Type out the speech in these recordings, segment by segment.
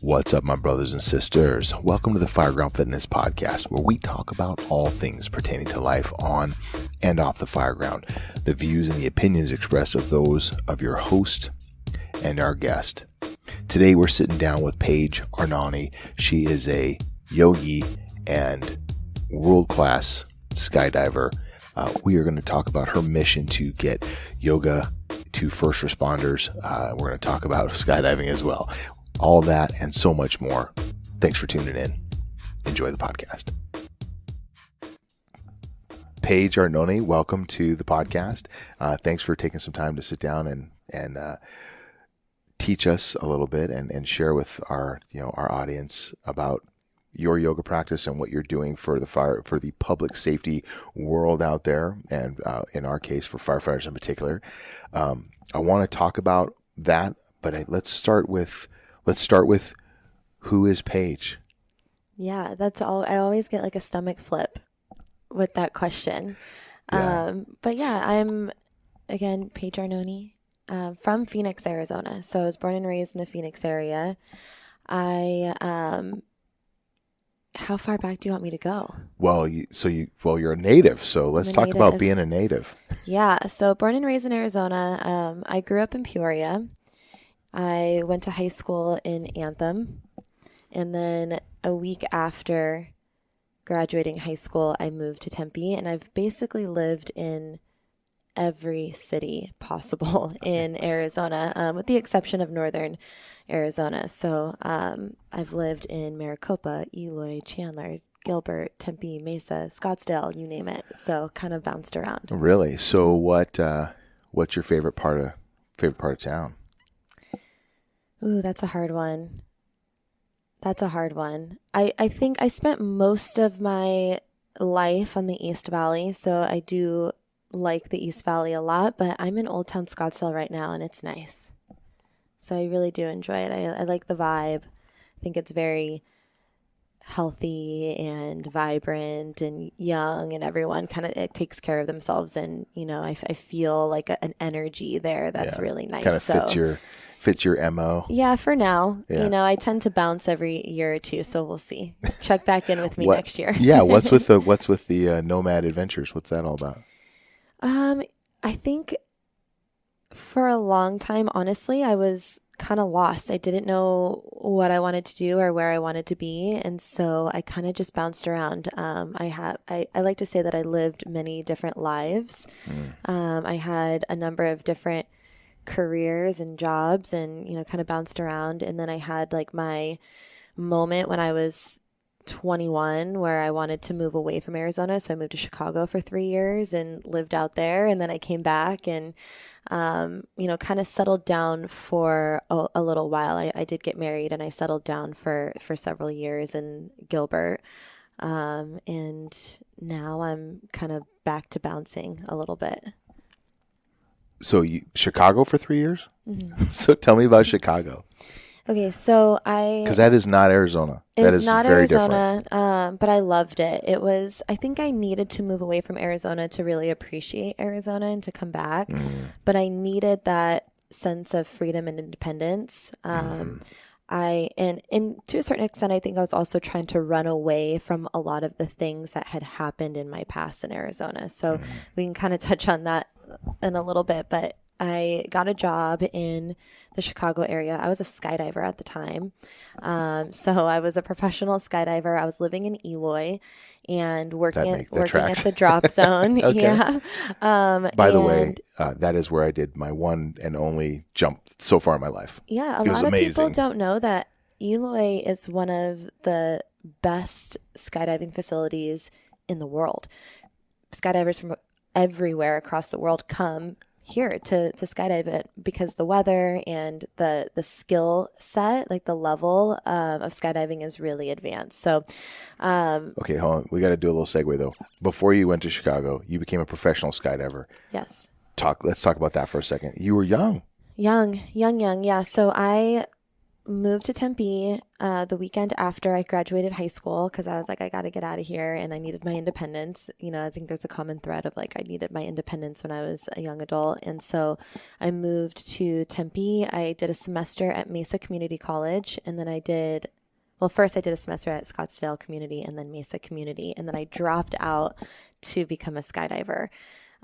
What's up, my brothers and sisters? Welcome to the Fireground Fitness Podcast, where we talk about all things pertaining to life on and off the fireground. The views and the opinions expressed of those of your host and our guest. Today, we're sitting down with Paige Arnone. She is a yogi and world-class skydiver. We are going to talk about her mission to get yoga to first responders. We're going to talk about skydiving as well. All that and so much more. Thanks for tuning in. Enjoy the podcast. Paige Arnone, welcome to the podcast. Thanks for taking some time to sit down and teach us a little bit and share with our audience about your yoga practice and what you're doing for the public safety world out there, and in our case for firefighters in particular. I want to talk about that, but let's start with who is Paige? Yeah, that's all. I always get like a stomach flip with that question. Yeah. But yeah, I'm, again, Paige Arnone, from Phoenix, Arizona. So I was born and raised in the Phoenix area. How far back do you want me to go? Well, you're a native, so let's talk about being a native. Yeah, so born and raised in Arizona. I grew up in Peoria. I went to high school in Anthem, and then a week after graduating high school, I moved to Tempe, and I've basically lived in every city possible in Arizona, with the exception of northern Arizona. So I've lived in Maricopa, Eloy, Chandler, Gilbert, Tempe, Mesa, Scottsdale, you name it. So kind of bounced around. Really? So what's your favorite part of town? Ooh, that's a hard one. I think I spent most of my life on the East Valley, so I do like the East Valley a lot, but I'm in Old Town Scottsdale right now, and it's nice. So I really do enjoy it. I like the vibe. I think it's very healthy and vibrant and young, and everyone kind of takes care of themselves, and I feel like an energy there that's really nice. Kind of fits your MO. Yeah, for now. Yeah. I tend to bounce every year or two, so we'll see. Check back in with me next year. Yeah, what's with the Nomad Adventures? What's that all about? I think for a long time, honestly, I was kind of lost. I didn't know what I wanted to do or where I wanted to be, and so I kind of just bounced around. I like to say that I lived many different lives. I had a number of different careers and jobs, and kind of bounced around, and then I had like my moment when I was 21 where I wanted to move away from Arizona, so I moved to Chicago for 3 years and lived out there, and then I came back and kind of settled down for a little while. I did get married, and I settled down for several years in Gilbert, and now I'm kind of back to bouncing a little bit. So Chicago for 3 years? Mm-hmm. So tell me about Chicago. Okay, so because that is not Arizona. That is not very Arizona, different. But I loved it. I think I needed to move away from Arizona to really appreciate Arizona and to come back. But I needed that sense of freedom and independence. And to a certain extent, I think I was also trying to run away from a lot of the things that had happened in my past in Arizona. So we can kind of touch on that in a little bit, but I got a job in the Chicago area. I was a skydiver at the time. So I was a professional skydiver. I was living in Eloy and working at the drop zone. Okay. Yeah. By the way, that is where I did my one and only jump so far in my life. Yeah. A lot of people don't know that Eloy is one of the best skydiving facilities in the world. Skydivers from everywhere across the world come here to skydive it because the weather and the skill set, like the level of skydiving is really advanced. So, okay, hold on. We got to do a little segue though. Before you went to Chicago, you became a professional skydiver. Yes. Let's talk about that for a second. You were young. Young. Yeah. So I moved to Tempe the weekend after I graduated high school because I was like, I got to get out of here and I needed my independence. I think there's a common thread of like, I needed my independence when I was a young adult. And so I moved to Tempe. I did a semester at Mesa Community College, and then first I did a semester at Scottsdale Community and then Mesa Community, and then I dropped out to become a skydiver.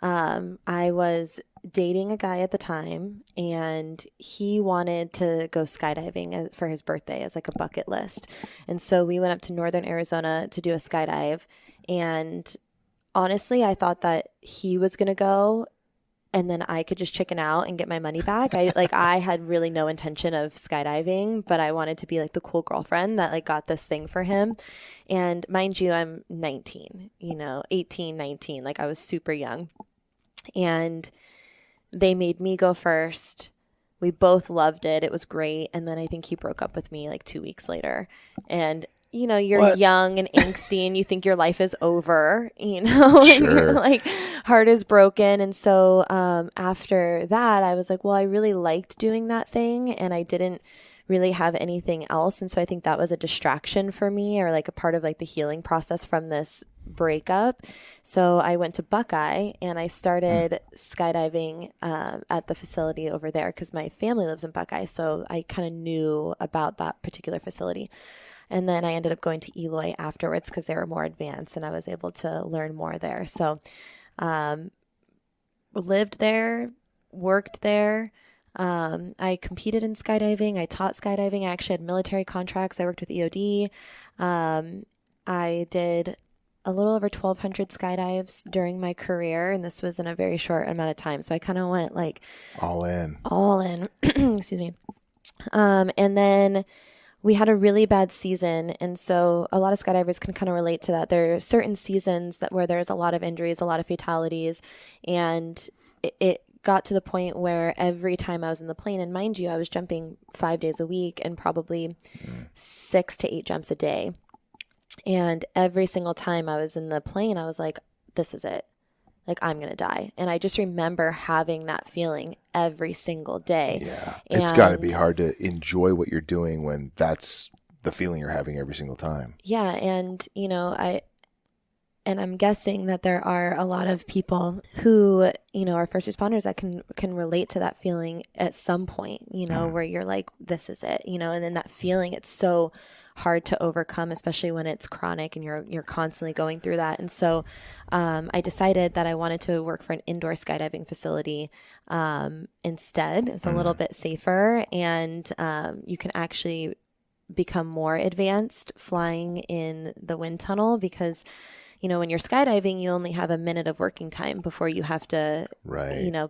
I was dating a guy at the time, and he wanted to go skydiving for his birthday as like a bucket list. And so we went up to northern Arizona to do a skydive. And honestly, I thought that he was going to go and then I could just chicken out and get my money back. I had really no intention of skydiving, but I wanted to be like the cool girlfriend that like got this thing for him. And mind you, I'm 19, 18, 19, like I was super young. And they made me go first. We both loved it. It was great. And then I think he broke up with me like 2 weeks later. And you're What? young and angsty and you think your life is over, and Sure. your like heart is broken. And so after that, I was like, well, I really liked doing that thing and I didn't really have anything else. And so I think that was a distraction for me, or like a part of like the healing process from this breakup. So I went to Buckeye and I started skydiving at the facility over there because my family lives in Buckeye. So I kind of knew about that particular facility. And then I ended up going to E-RYT afterwards because they were more advanced and I was able to learn more there. So lived there, worked there. I competed in skydiving. I taught skydiving. I actually had military contracts. I worked with EOD. I did a little over 1,200 skydives during my career, and this was in a very short amount of time. So I kind of went like all in. Excuse me. And then we had a really bad season. And so a lot of skydivers can kind of relate to that. There are certain seasons where there's a lot of injuries, a lot of fatalities. And it got to the point where every time I was in the plane, and mind you, I was jumping 5 days a week and probably 6 to 8 jumps a day. And every single time I was in the plane, I was like, this is it. Like, I'm going to die. And I just remember having that feeling every single day. Yeah. It's got to be hard to enjoy what you're doing when that's the feeling you're having every single time. Yeah. And, I'm guessing that there are a lot of people who, are first responders that can relate to that feeling at some point, where you're like, this is it, and then that feeling, it's so hard to overcome, especially when it's chronic and you're constantly going through that. And so I decided that I wanted to work for an indoor skydiving facility instead. It's a little bit safer, and you can actually become more advanced flying in the wind tunnel because when you're skydiving, you only have a minute of working time before you have to,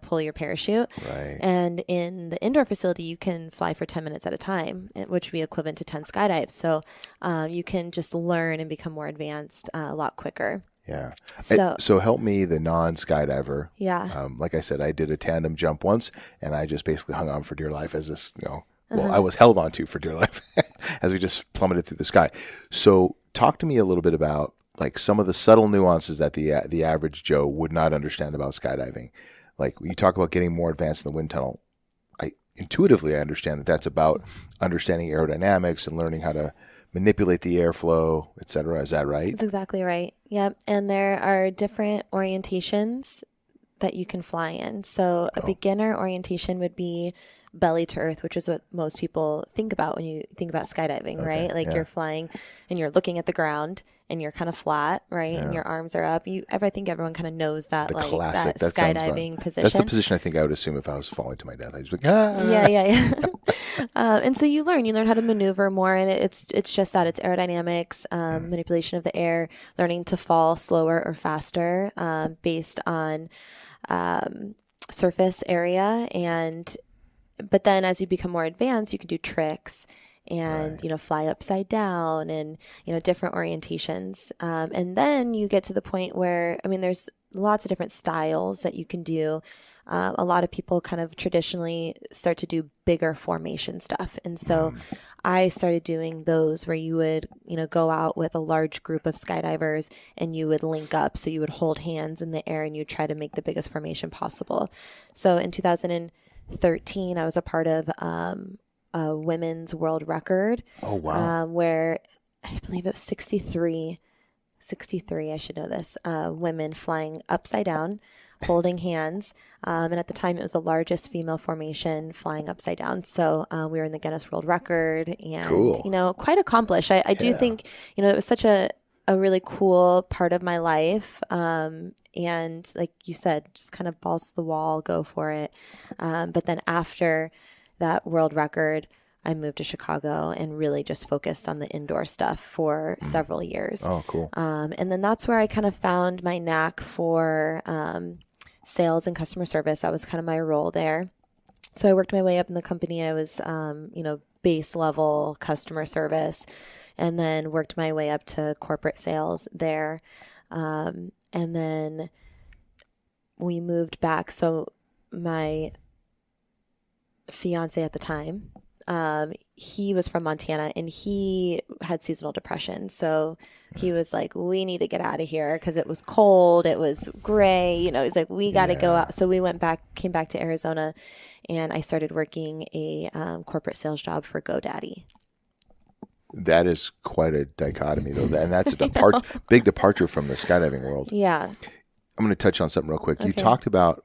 pull your parachute. Right. And in the indoor facility, you can fly for 10 minutes at a time, which would be equivalent to 10 skydives. So you can just learn and become more advanced a lot quicker. Yeah. So help me, the non-skydiver. Yeah. Like I said, I did a tandem jump once, and I just basically hung on for dear life as this, I was held onto for dear life as we just plummeted through the sky. So talk to me a little bit about like some of the subtle nuances that the average Joe would not understand about skydiving. Like you talk about getting more advanced in the wind tunnel. Intuitively, I understand that that's about understanding aerodynamics and learning how to manipulate the airflow, et cetera. Is that right? That's exactly right. Yep. And there are different orientations that you can fly in. So a beginner orientation would be belly to earth, which is what most people think about when you think about skydiving, right? Like you're flying and you're looking at the ground and you're kind of flat, right? And your arms are up. I think everyone kind of knows that, the like classic, that skydiving position. That's the position I think I would assume if I was falling to my death. I'd just be like, Yeah. And so you learn how to maneuver more, and it's just that it's aerodynamics, manipulation of the air, learning to fall slower or faster based on surface area. But then as you become more advanced, you can do tricks and, fly upside down and, different orientations. And then you get to the point where, there's lots of different styles that you can do. A lot of people kind of traditionally start to do bigger formation stuff. And so I started doing those where you would, go out with a large group of skydivers and you would link up. So you would hold hands in the air and you try to make the biggest formation possible. So in 2013, I was a part of a women's world record. Oh, wow. Where I believe it was 63, I should know this, women flying upside down, holding hands. And at the time, it was the largest female formation flying upside down. So we were in the Guinness World Record and, Cool. Quite accomplished. I do think, it was such a really cool part of my life. And like you said, just kind of balls to the wall, go for it. But then after that world record, I moved to Chicago and really just focused on the indoor stuff for several years. Oh, cool. And then that's where I kind of found my knack for sales and customer service. That was kind of my role there. So I worked my way up in the company. I was, base level customer service, and then worked my way up to corporate sales there. And then we moved back. So my fiance at the time, he was from Montana and he had seasonal depression. So he was like, we need to get out of here because it was cold. It was gray. He's like, we got to go out. So we came back to Arizona, and I started working a corporate sales job for GoDaddy. That is quite a dichotomy, though. And that's a big departure from the skydiving world. Yeah. I'm going to touch on something real quick. Okay. You talked about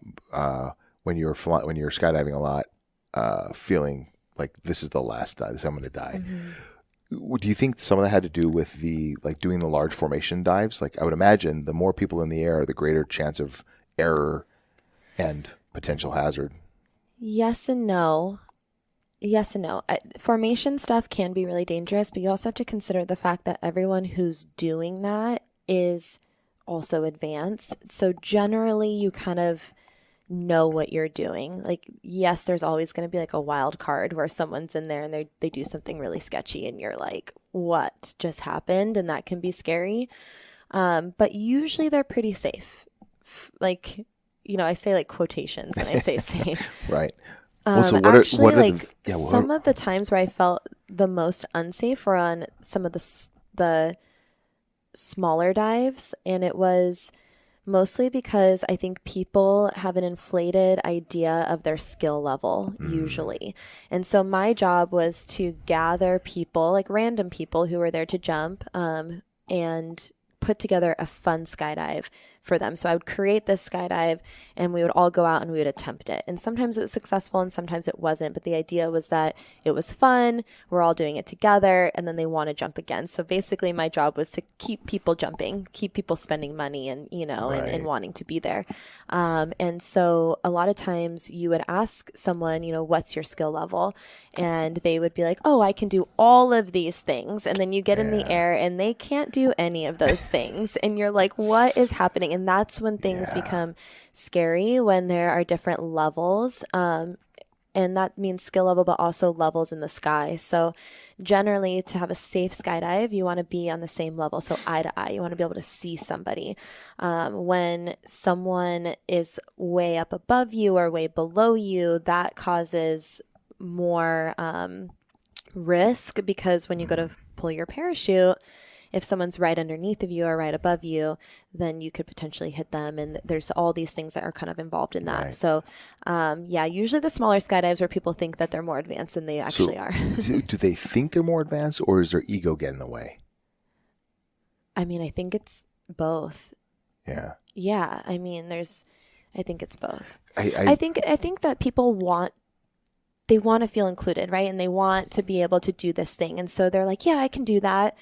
when you were skydiving a lot, feeling like this is the last dive. I'm going to die. Mm-hmm. Do you think some of that had to do with doing the large formation dives? Like, I would imagine the more people in the air, the greater chance of error and potential hazard. Yes and no. Formation stuff can be really dangerous, but you also have to consider the fact that everyone who's doing that is also advanced. So generally, you kind of know what you're doing. Like, yes, there's always going to be like a wild card where someone's in there and they do something really sketchy and you're like, what just happened? And that can be scary. But usually they're pretty safe. Like, I say like quotations when I say safe. Right. Some of the times where I felt the most unsafe were on some of the smaller dives, and it was mostly because I think people have an inflated idea of their skill level usually. And so my job was to gather people, like random people who were there to jump, and put together a fun skydive for them. So I would create this skydive and we would all go out and we would attempt it. And sometimes it was successful and sometimes it wasn't. But the idea was that it was fun. We're all doing it together and then they want to jump again. So basically my job was to keep people jumping, keep people spending money and, and wanting to be there. And so a lot of times you would ask someone, what's your skill level? And they would be like, oh, I can do all of these things. And then you get in the air and they can't do any of those things. And you're like, what is happening? And that's when things become scary, when there are different levels. And that means skill level, but also levels in the sky. So generally to have a safe skydive, you want to be on the same level. So eye to eye, you want to be able to see somebody. When someone is way up above you or way below you, that causes more risk, because when you go to pull your parachute, if someone's right underneath of you or right above you, then you could potentially hit them. And there's all these things that are kind of involved in that. Right. So, usually the smaller skydives where people think that they're more advanced than they actually are. do they think they're more advanced, or is their ego get in the way? I mean, I think it's both. Yeah. Yeah. I mean, I think it's both. I think that people want to feel included, right? And they want to be able to do this thing. And so they're like, yeah, I can do that.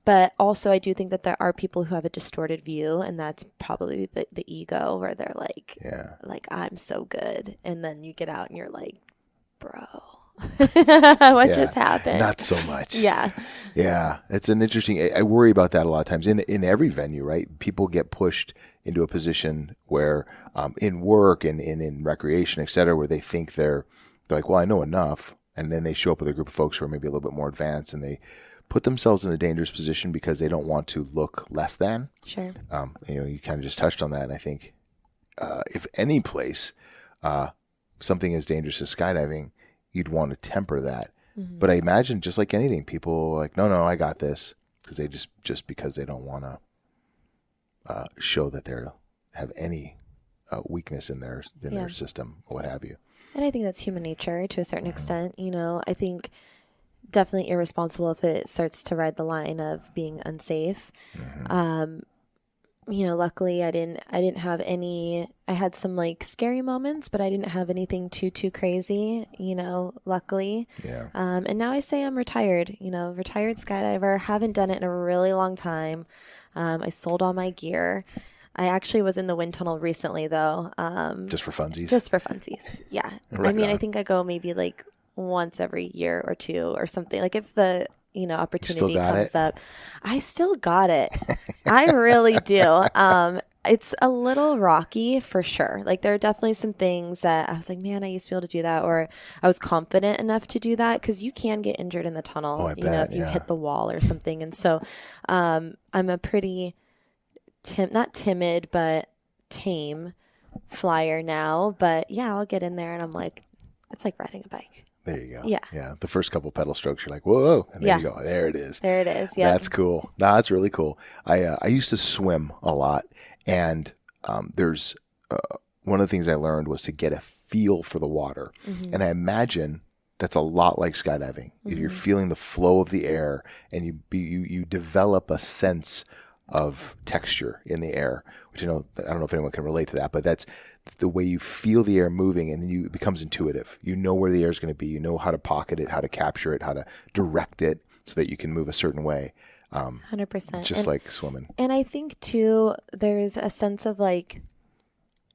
But also I do think that there are people who have a distorted view, and that's probably the ego, where they're like, I'm so good. And then you get out and you're like, bro, what just happened? Not so much. Yeah. Yeah. It's an interesting, I worry about that a lot of times in every venue, right? People get pushed into a position where in work and in recreation, et cetera, where they think they're like, well, I know enough. And then they show up with a group of folks who are maybe a little bit more advanced, and they put themselves in a dangerous position because they don't want to look less than. Sure. You kind of just touched on that. And I think if any place, something as dangerous as skydiving, you'd want to temper that. Mm-hmm. But I imagine just like anything, people are like, no, I got this, because they just because they don't want to show that they have any weakness in their system, what have you. And I think that's human nature to a certain extent. You know, I think definitely irresponsible if it starts to ride the line of being unsafe. You know, luckily I didn't have any, I had some like scary moments, but I didn't have anything too crazy, you know, luckily. Yeah. And now I say I'm retired, you know, retired skydiver, haven't done it in a really long time. I sold all my gear. I actually was in the wind tunnel recently though. Just for funsies? Just for funsies. Yeah. Right I mean, on. I think I go maybe like once every year or two or something. Like if the, you know, opportunity comes up, I still got it. I really do. It's a little rocky for sure. Like there are definitely some things that I was like, man, I used to be able to do that, or I was confident enough to do that, because you can get injured in the tunnel, Oh, I you know, bet, if you yeah. hit the wall or something. And so I'm a pretty not timid, but tame flyer now. But yeah, I'll get in there and I'm like, it's like riding a bike. There you go. Yeah. Yeah. The first couple pedal strokes, you're like, whoa. And there you go. There it is. There it is. Yeah. That's cool. No, that's really cool. I used to swim a lot. And there's one of the things I learned was to get a feel for the water. And I imagine that's a lot like skydiving. You're feeling the flow of the air, and you develop a sense of texture in the air, which I don't know if anyone can relate to that, but that's the way you feel the air moving, and then it becomes intuitive. You know where the air is going to be. You know how to pocket it, how to capture it, how to direct it so that you can move a certain way. 100%. Just like swimming. And I think too, there's a sense of like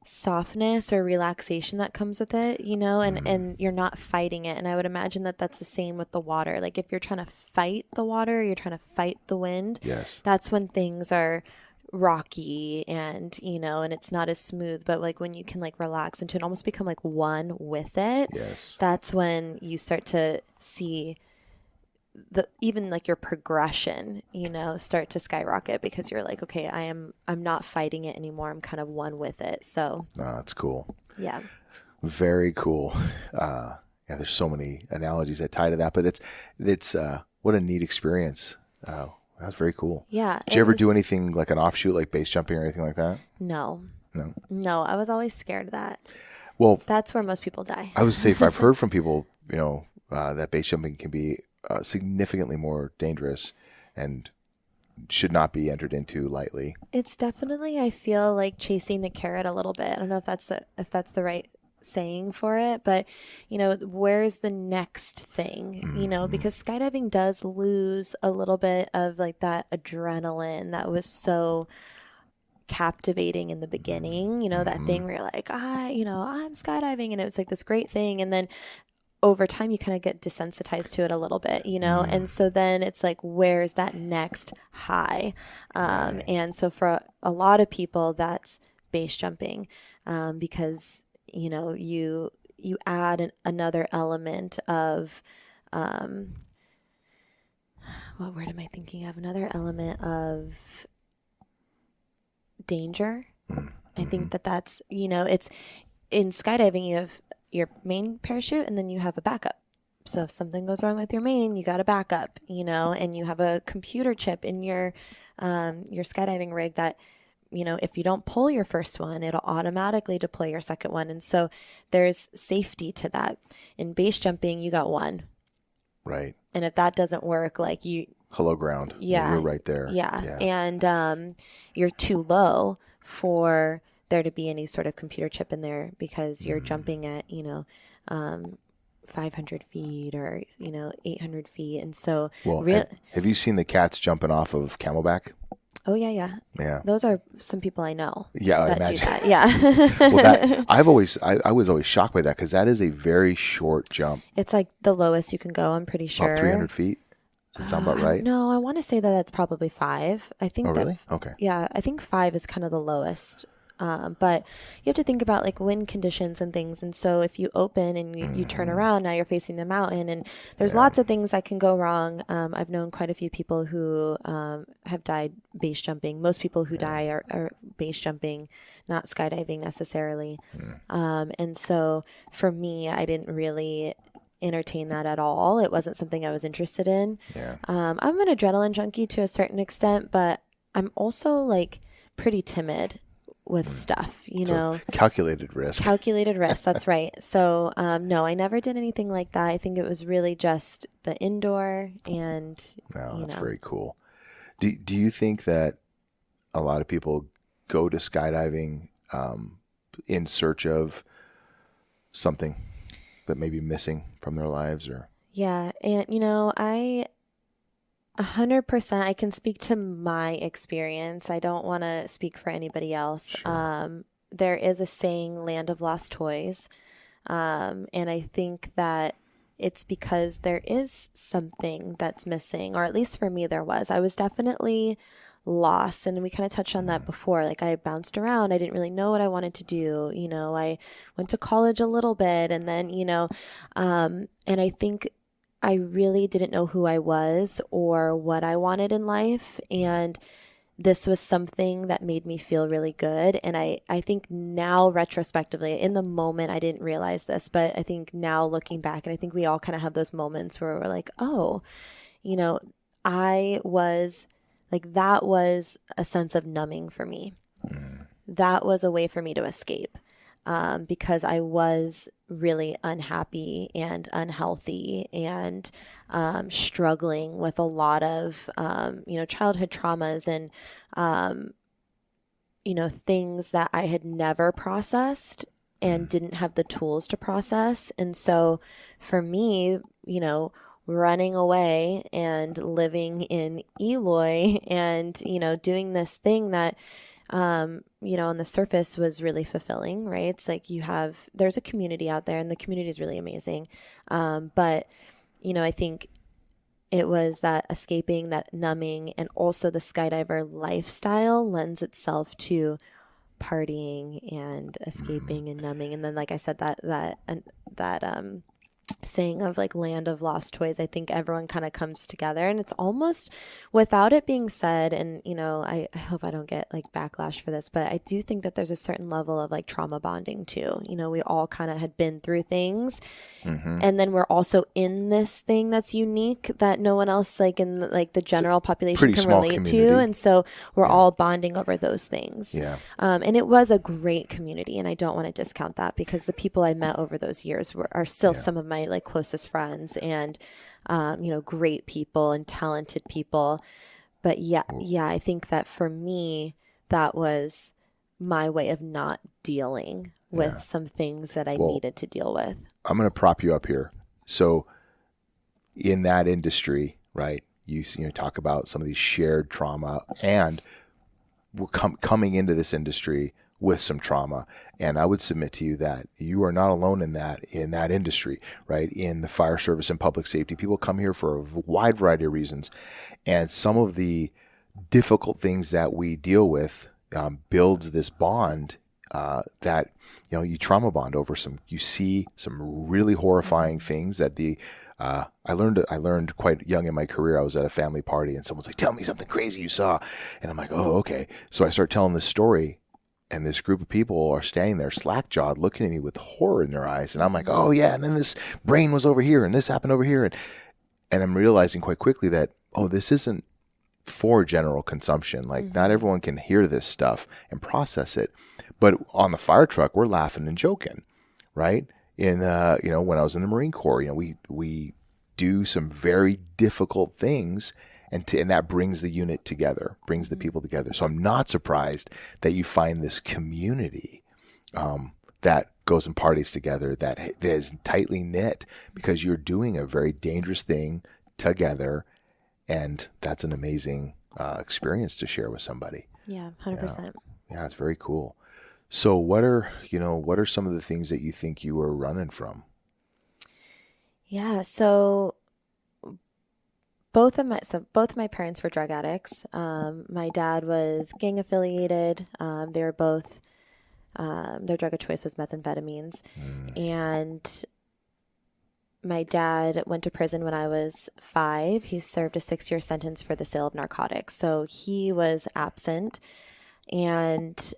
softness or relaxation that comes with it, you know, and you're not fighting it. And I would imagine that that's the same with the water. Like if you're trying to fight the water, you're trying to fight the wind. Yes. That's when things are rocky and, you know, and it's not as smooth. But like when you can like relax into it, almost become like one with it. Yes. That's when you start to see even like your progression, you know, start to skyrocket, because you're like, okay, I'm not fighting it anymore. I'm kind of one with it. So That's cool. yeah. Very cool. Yeah, there's so many analogies that tie to that, but it's what a neat experience. That's very cool. Yeah. Did you ever do anything like an offshoot, like base jumping or anything like that? No. No. I was always scared of that. Well, That's where most people die. I would say I've heard from people, you know, that base jumping can be significantly more dangerous and should not be entered into lightly. It's definitely, I feel like chasing the carrot a little bit. I don't know if that's the right saying for it, but you know, where's the next thing, you know, because skydiving does lose a little bit of like that adrenaline that was so captivating in the beginning, you know, that thing where you're like, I'm skydiving, and it was like this great thing, and then over time you kind of get desensitized to it a little bit, you know, and so then it's like, where's that next high? And so for a lot of people, that's base jumping, because you know, you add another element of what word am I thinking of? Another element of danger. I think that's, you know, it's in skydiving, you have your main parachute and then you have a backup. So if something goes wrong with your main, you got a backup, you know, and you have a computer chip in your skydiving rig that, you know, if you don't pull your first one, it'll automatically deploy your second one. And so there's safety to that. In base jumping, you got one. Right. And if that doesn't work, like hello ground. Yeah. You're right there. Yeah. And you're too low for there to be any sort of computer chip in there, because you're jumping at, you know, 500 feet or, you know, 800 feet. And so, have you seen the cats jumping off of Camelback? Oh yeah. Yeah. Those are some people I know. Yeah, that I imagine. do that. Yeah. Well, I was always shocked by that, because that is a very short jump. It's like the lowest you can go, I'm pretty sure. About 300 feet. Does that sound about right? No, I want to say that that's probably 5. I think. Oh, really? Okay. Yeah, I think 5 is kind of the lowest. But you have to think about like wind conditions and things. And so if you open and you turn around, now you're facing the mountain, and there's lots of things that can go wrong. I've known quite a few people who have died base jumping. Most people who die are base jumping, not skydiving necessarily. And so for me, I didn't really entertain that at all. It wasn't something I was interested in. I'm an adrenaline junkie to a certain extent, but I'm also like pretty timid with stuff, So calculated risk. Calculated risk. That's right. So, no, I never did anything like that. I think it was really just the indoor and, That's very cool. Do you think that a lot of people go to skydiving in search of something that may be missing from their lives? Or Yeah. And, 100%, I can speak to my experience. I don't want to speak for anybody else. Sure. There is a saying, land of lost toys. And I think that it's because there is something that's missing, or at least for me, there was. I was definitely lost. And we kind of touched on that before. Like, I bounced around. I didn't really know what I wanted to do. I went to college a little bit, and then, and I think I really didn't know who I was or what I wanted in life. And this was something that made me feel really good. And I think now, retrospectively, in the moment, I didn't realize this, but I think now looking back, and I think we all kind of have those moments where we're like, oh, I was like, that was a sense of numbing for me. That was a way for me to escape. Because I was really unhappy and unhealthy and struggling with a lot of, childhood traumas and, things that I had never processed and didn't have the tools to process. And so for me, running away and living in Eloy and, doing this thing that, on the surface was really fulfilling, right? It's like there's a community out there and the community is really amazing. But, I think it was that escaping, that numbing, and also the skydiver lifestyle lends itself to partying and escaping and numbing. And then, like I said, that saying of like land of lost toys, I think everyone kind of comes together, and it's almost without it being said, and I hope I don't get like backlash for this, but I do think that there's a certain level of like trauma bonding too. We all kind of had been through things, and then we're also in this thing that's unique that no one else like in like the general population can relate community. to, and so we're all bonding over those things. And it was a great community, and I don't want to discount that, because the people I met over those years are still some of my like closest friends, and great people and talented people. But I think that for me, that was my way of not dealing with some things that I needed to deal with. I'm going to prop you up here. So in that industry, right, you talk about some of these shared trauma, and we're coming into this industry with some trauma. And I would submit to you that you are not alone in that industry, right? In the fire service and public safety, people come here for a wide variety of reasons. And some of the difficult things that we deal with builds this bond that, you trauma bond over you see some really horrifying things that I learned quite young in my career. I was at a family party and someone's like, tell me something crazy you saw. And I'm like, oh, okay. So I start telling this story, and this group of people are standing there slack-jawed looking at me with horror in their eyes. And I'm like, oh yeah. And then this brain was over here and this happened over here. And I'm realizing quite quickly that, oh, this isn't for general consumption. Like not everyone can hear this stuff and process it. But on the fire truck, we're laughing and joking, right? When I was in the Marine Corps, we do some very difficult things, and that brings the unit together, brings the people together. So I'm not surprised that you find this community that goes and parties together, that is tightly knit, because you're doing a very dangerous thing together, and that's an amazing experience to share with somebody. Yeah, 100%. Yeah, it's very cool. So what are some of the things that you think you were running from? Yeah, so both of my parents were drug addicts. My dad was gang affiliated. They were both their drug of choice was methamphetamines, and my dad went to prison when I was 5. He served a 6-year sentence for the sale of narcotics. So he was absent, and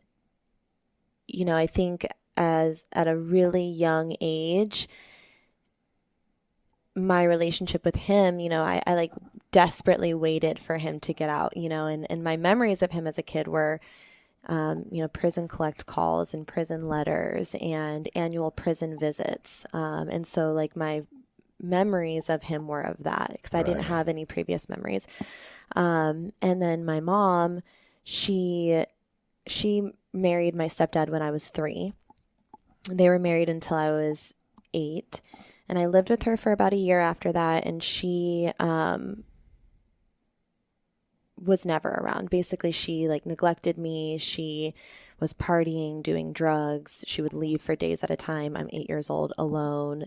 I think at a really young age, my relationship with him, I like desperately waited for him to get out, and my memories of him as a kid were prison collect calls and prison letters and annual prison visits. And so like my memories of him were of that because I didn't have any previous memories. And then my mom, she married my stepdad when I was 3. They were married until I was 8. And I lived with her for about a year after that. And she was never around. Basically, she like neglected me. She was partying, doing drugs. She would leave for days at a time. I'm 8 years old alone,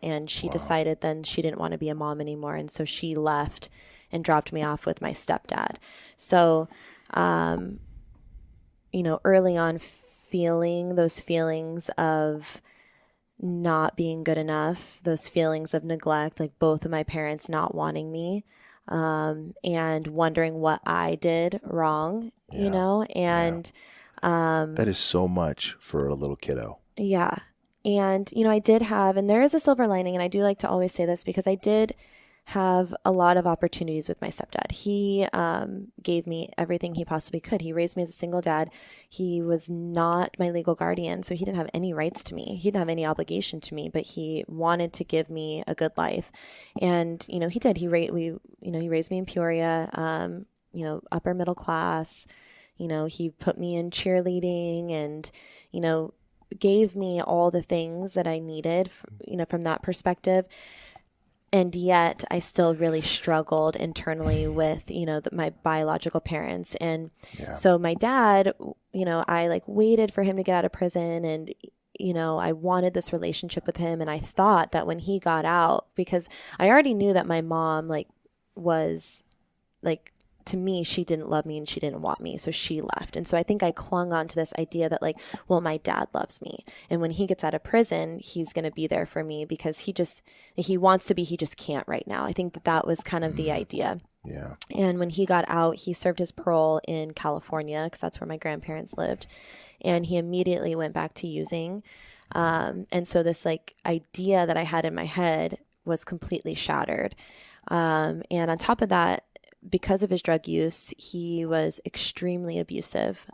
and she decided then she didn't want to be a mom anymore. And so she left and dropped me off with my stepdad. So, early on feeling those feelings of not being good enough, those feelings of neglect, like both of my parents not wanting me, and wondering what I did wrong, and that is so much for a little kiddo. Yeah. And, I did have, and there is a silver lining, and I do like to always say this because I did have a lot of opportunities with my stepdad. He gave me everything he possibly could. He raised me as a single dad. He was not my legal guardian, so he didn't have any rights to me. He didn't have any obligation to me, but he wanted to give me a good life. And, he did. He raised me in Peoria, upper middle class. He put me in cheerleading and, gave me all the things that I needed, from that perspective. And yet I still really struggled internally with, my biological parents. And so my dad, I like waited for him to get out of prison and, I wanted this relationship with him. And I thought that when he got out, because I already knew that my mom was to me, she didn't love me and she didn't want me. So she left. And so I think I clung on to this idea that my dad loves me. And when he gets out of prison, he's going to be there for me because he wants to be, he just can't right now. I think that was kind of the idea. Yeah. And when he got out, he served his parole in California because that's where my grandparents lived. And he immediately went back to using. And so this idea that I had in my head was completely shattered. And on top of that, because of his drug use, he was extremely abusive,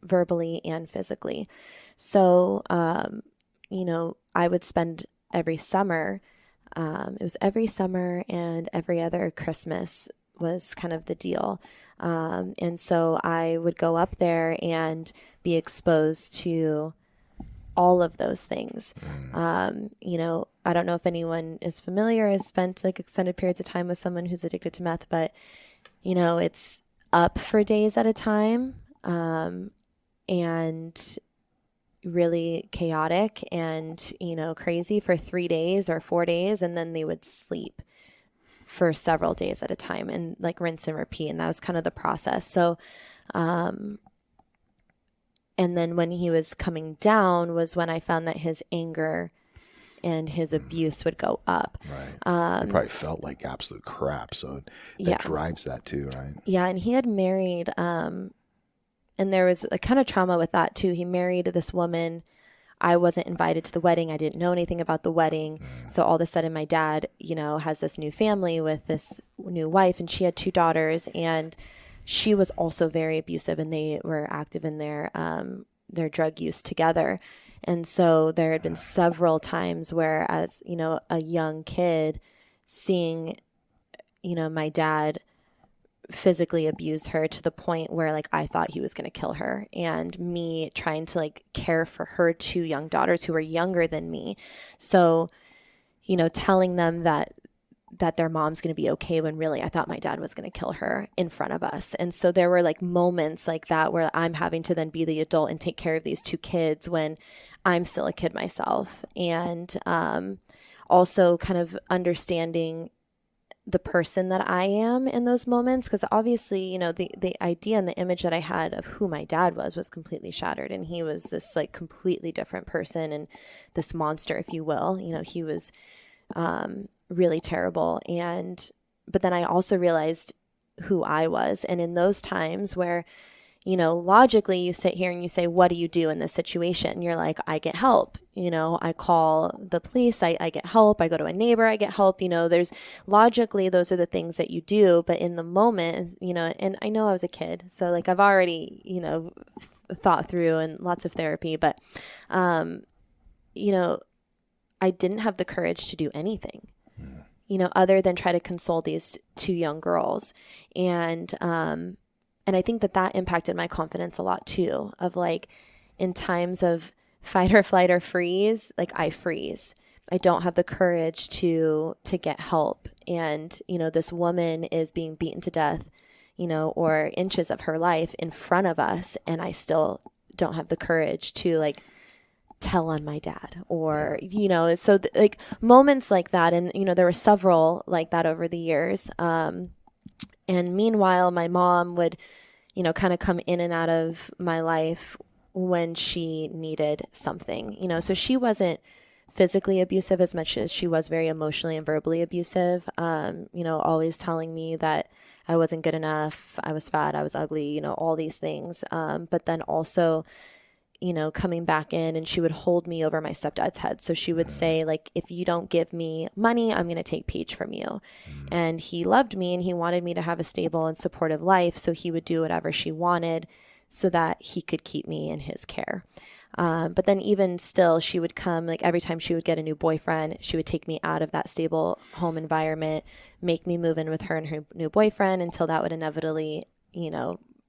verbally and physically. So, I would spend every summer, it was every summer and every other Christmas was kind of the deal. And so I would go up there and be exposed to all of those things. I don't know if anyone is familiar, has spent extended periods of time with someone who's addicted to meth, but it's up for days at a time, and really chaotic and, crazy for 3 days or 4 days. And then they would sleep for several days at a time and rinse and repeat. And that was kind of the process. So, and then when he was coming down was when I found that his anger and his abuse would go up. Right. He probably felt like absolute crap. So that drives that too, right? Yeah. And he had married, and there was a kind of trauma with that too. He married this woman. I wasn't invited to the wedding. I didn't know anything about the wedding. So all of a sudden my dad, has this new family with this new wife, and she had 2 daughters, and she was also very abusive, and they were active in their drug use together. And so there had been several times where, as, a young kid, seeing, my dad physically abuse her to the point where I thought he was going to kill her, and me trying to care for her 2 young daughters who were younger than me. So, telling them that their mom's going to be okay when really I thought my dad was going to kill her in front of us. And so there were moments like that where I'm having to then be the adult and take care of these 2 kids when I'm still a kid myself. And also kind of understanding the person that I am in those moments. Because obviously, the idea and the image that I had of who my dad was completely shattered. And he was this completely different person and this monster, if you will. He was really terrible. But then I also realized who I was. And in those times where, logically you sit here and you say, what do you do in this situation? You're like, I get help. I call the police, I get help. I go to a neighbor, I get help. There's logically, those are the things that you do. But in the moment, and I know I was a kid, so like I've already, thought through and lots of therapy, but, I didn't have the courage to do anything, other than try to console these two young girls. And I think that impacted my confidence a lot too, of like in times of fight or flight or freeze, like I freeze. I don't have the courage to get help. And, this woman is being beaten to death, or inches of her life in front of us. And I still don't have the courage to like tell on my dad or, so like moments like that. And, there were several like that over the years. And meanwhile, my mom would, kind of come in and out of my life when she needed something, so she wasn't physically abusive as much as she was very emotionally and verbally abusive. Always telling me that I wasn't good enough, I was fat, I was ugly, all these things. But then also, coming back in, and she would hold me over my stepdad's head. So she would say, like, if you don't give me money, I'm going to take Paige from you. And he loved me and he wanted me to have a stable and supportive life. So he would do whatever she wanted so that he could keep me in his care. But then even still, she would come, like every time she would get a new boyfriend, she would take me out of that stable home environment, make me move in with her and her new boyfriend until that would inevitably,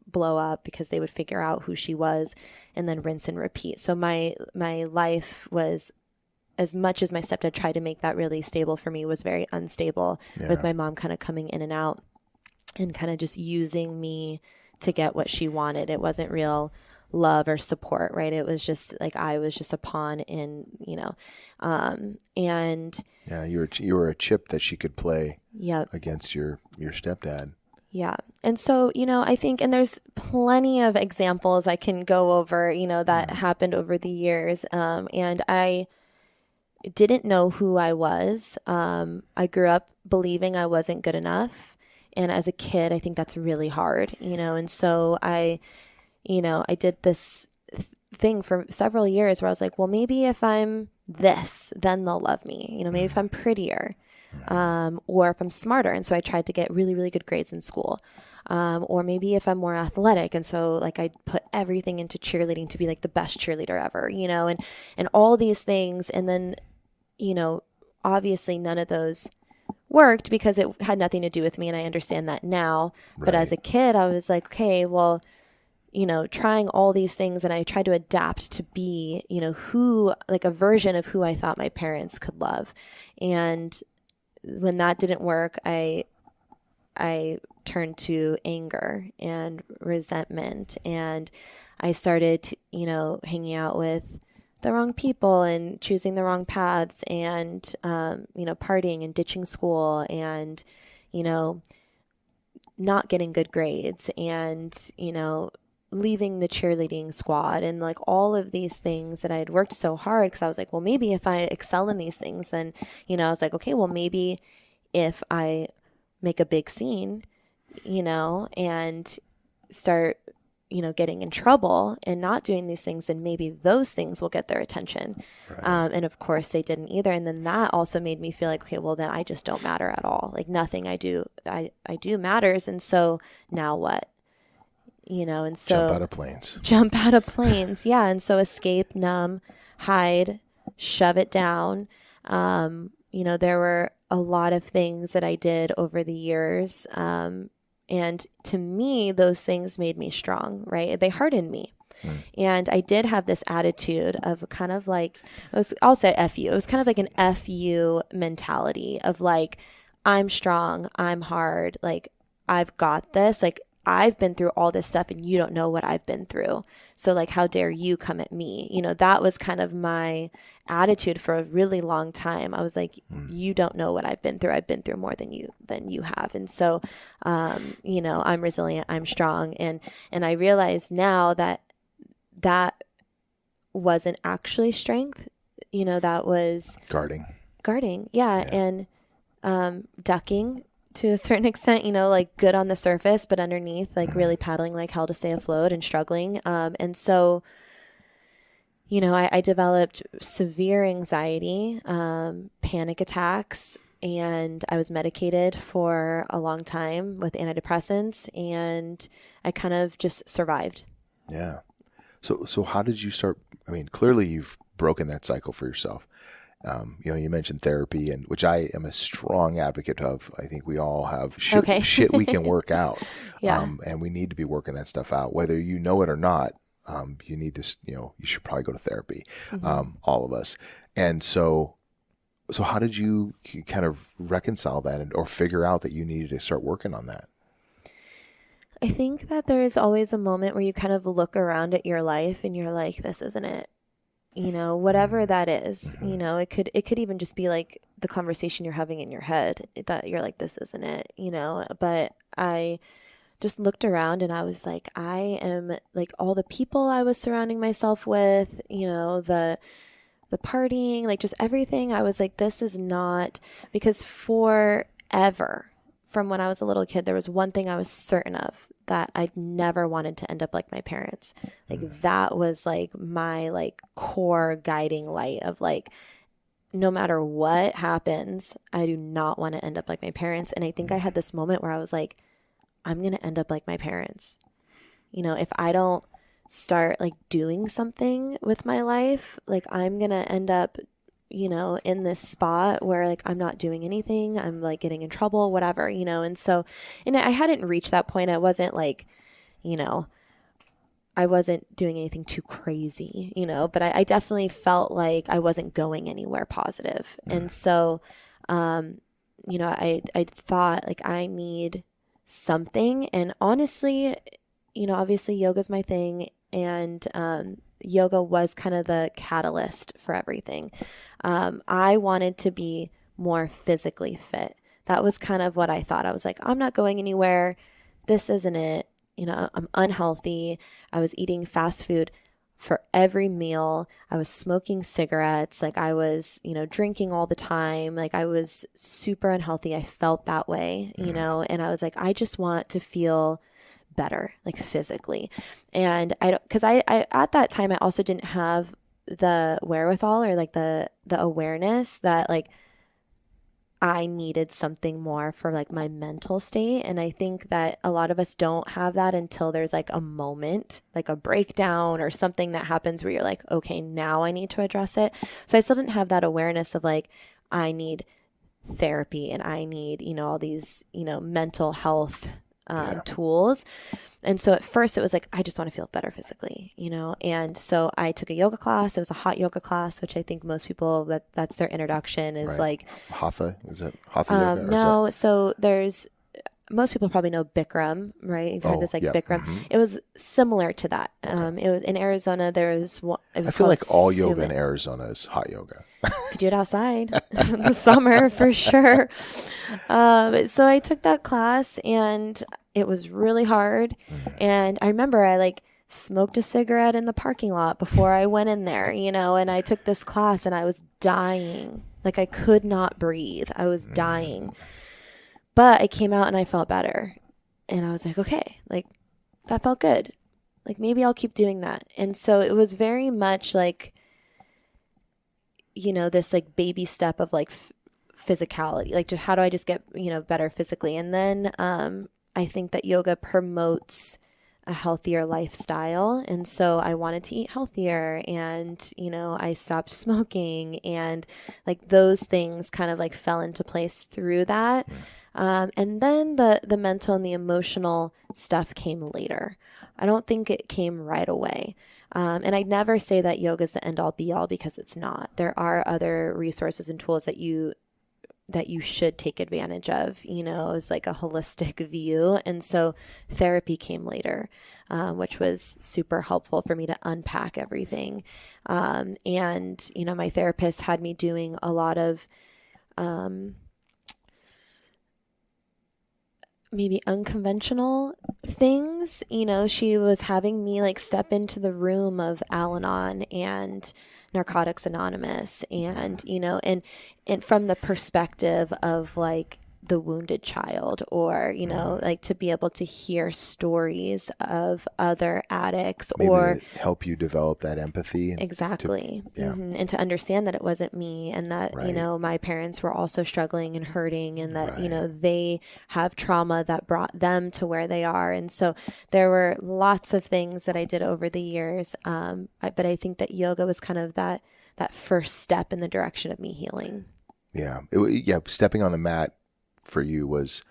blow up because they would figure out who she was, and then rinse and repeat. So my life was, as much as my stepdad tried to make that really stable for me, was very unstable, with my mom kind of coming in and out and kind of just using me to get what she wanted. It wasn't real love or support, right? It was just like I was just a pawn in, and yeah, you were a chip that she could play yep. against your stepdad. Yeah. And so, I think, and there's plenty of examples I can go over, that happened over the years. And I didn't know who I was. I grew up believing I wasn't good enough. And as a kid, I think that's really hard, and so I did this thing for several years where I was like, well, maybe if I'm this, then they'll love me, maybe if I'm prettier. Or if I'm smarter. And so I tried to get really, really good grades in school. Or maybe if I'm more athletic. And so like I put everything into cheerleading to be like the best cheerleader ever, and all these things. And then, obviously none of those worked because it had nothing to do with me. And I understand that now. Right. But as a kid, I was like, okay, well, trying all these things, and I tried to adapt to be, who, like a version of who I thought my parents could love. And when that didn't work, I turned to anger and resentment, and I started, hanging out with the wrong people and choosing the wrong paths, and, partying and ditching school, and, not getting good grades, and, leaving the cheerleading squad, and like all of these things that I had worked so hard, because I was like, well, maybe if I excel in these things, then, I was like, okay, well, maybe if I make a big scene, and start, getting in trouble and not doing these things, then maybe those things will get their attention. Right. And of course they didn't either. And then that also made me feel like, okay, well then I just don't matter at all. Like nothing I do matters. And so now what? And so jump out of planes. Yeah. And so escape, numb, hide, shove it down. There were a lot of things that I did over the years. And to me, those things made me strong, right? They hardened me. And I did have this attitude of kind of like, I'll say F you. It was kind of like an F you mentality of like, I'm strong, I'm hard, like I've got this, like I've been through all this stuff and you don't know what I've been through. So like, how dare you come at me? That was kind of my attitude for a really long time. I was like, you don't know what I've been through. I've been through more than you have. And so, I'm resilient, I'm strong. And I realize now that wasn't actually strength, that was guarding. Yeah. And, ducking to a certain extent, like good on the surface, but underneath, like really paddling like hell to stay afloat and struggling. And so, I developed severe anxiety, panic attacks, and I was medicated for a long time with antidepressants, and I kind of just survived. Yeah. So how did you start? I mean, clearly you've broken that cycle for yourself. You mentioned therapy, and which I am a strong advocate of. I think we all have shit we can work out. Yeah. And we need to be working that stuff out, whether you know it or not. You need to, you should probably go to therapy, all of us. And so how did you kind of reconcile that or figure out that you needed to start working on that? I think that there is always a moment where you kind of look around at your life and you're like, this isn't it. Whatever that is, it could even just be like the conversation you're having in your head that you're like, this isn't it, but I just looked around and I was like, I am like all the people I was surrounding myself with, the partying, like just everything. I was like, this is not, because forever from when I was a little kid, there was one thing I was certain of, that I never wanted to end up like my parents. Like that was like my like core guiding light of like, no matter what happens, I do not want to end up like my parents. And I think I had this moment where I was like, I'm going to end up like my parents. If I don't start like doing something with my life, like I'm going to end up, in this spot where like I'm not doing anything. I'm like getting in trouble, whatever, and so, and I hadn't reached that point. I wasn't like, I wasn't doing anything too crazy, but I definitely felt like I wasn't going anywhere positive. And so, I thought like I need something. And honestly, obviously yoga's my thing. And yoga was kind of the catalyst for everything. I wanted to be more physically fit. That was kind of what I thought. I was like, I'm not going anywhere. This isn't it. I'm unhealthy. I was eating fast food for every meal. I was smoking cigarettes. Like I was, drinking all the time. Like I was super unhealthy. I felt that way, and I was like, I just want to feel better, like physically. And because I at that time, I also didn't have the wherewithal or like the awareness that like I needed something more for like my mental state. And I think that a lot of us don't have that until there's like a moment, like a breakdown or something that happens where you're like, okay, now I need to address it. So I still didn't have that awareness of like, I need therapy and I need, all these, mental health tools. And so at first it was like, I just want to feel better physically, and so I took a yoga class. It was a hot yoga class, which I think most people that's their introduction is like Hatha. Is it Hatha yoga? No. So there's, most people probably know Bikram, right? You've heard this like Bikram. Mm-hmm. It was similar to that. It was in Arizona. There was one. It was I feel like all yoga in Arizona is hot yoga. Could do it outside in the summer for sure. So I took that class and it was really hard. And I remember I like smoked a cigarette in the parking lot before I went in there, and I took this class and I was dying. Like I could not breathe. I was dying. But I came out and I felt better. And I was like, okay, like that felt good. Like maybe I'll keep doing that. And so it was very much like, this like baby step of like physicality, like how do I just get, better physically? And then I think that yoga promotes a healthier lifestyle. And so I wanted to eat healthier and, I stopped smoking and like those things kind of like fell into place through that. And then the mental and the emotional stuff came later. I don't think it came right away. And I never say that yoga is the end all be all because it's not. There are other resources and tools that you should take advantage of, as like a holistic view. And so therapy came later, which was super helpful for me to unpack everything. And, my therapist had me doing a lot of, maybe unconventional things. She was having me like step into the room of Al-Anon and Narcotics Anonymous and, and from the perspective of like the wounded child, or, you know, like to be able to hear stories of other addicts, Maybe or to help you develop that empathy. exactly. Yeah. And to understand that it wasn't me, and that, you Right. know, my parents were also struggling and hurting, and that, you Right. know, they have trauma that brought them to where they are. And so there were lots of things that I did over the years. But I think that yoga was kind of that first step in the direction of me healing. Yeah. Stepping on the mat for you was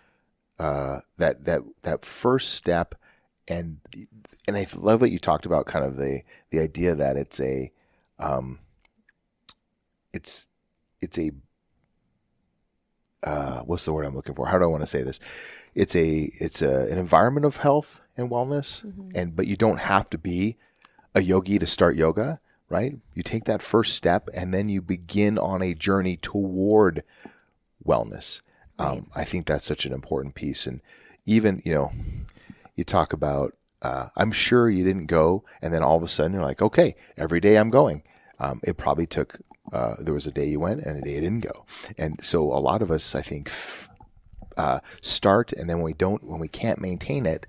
that first step, and I love what you talked about, kind of the idea that it's a what's the word I'm looking for? How do I want to say this? It's an environment of health and wellness, but you don't have to be a yogi to start yoga, right? You take that first step, and then you begin on a journey toward wellness. Right. I think that's such an important piece. And even, you know, you talk about, I'm sure you didn't go and then all of a sudden you're like, okay, every day I'm going. It probably took, there was a day you went and a day you didn't go. And so a lot of us, I think, start, and then when we can't maintain it,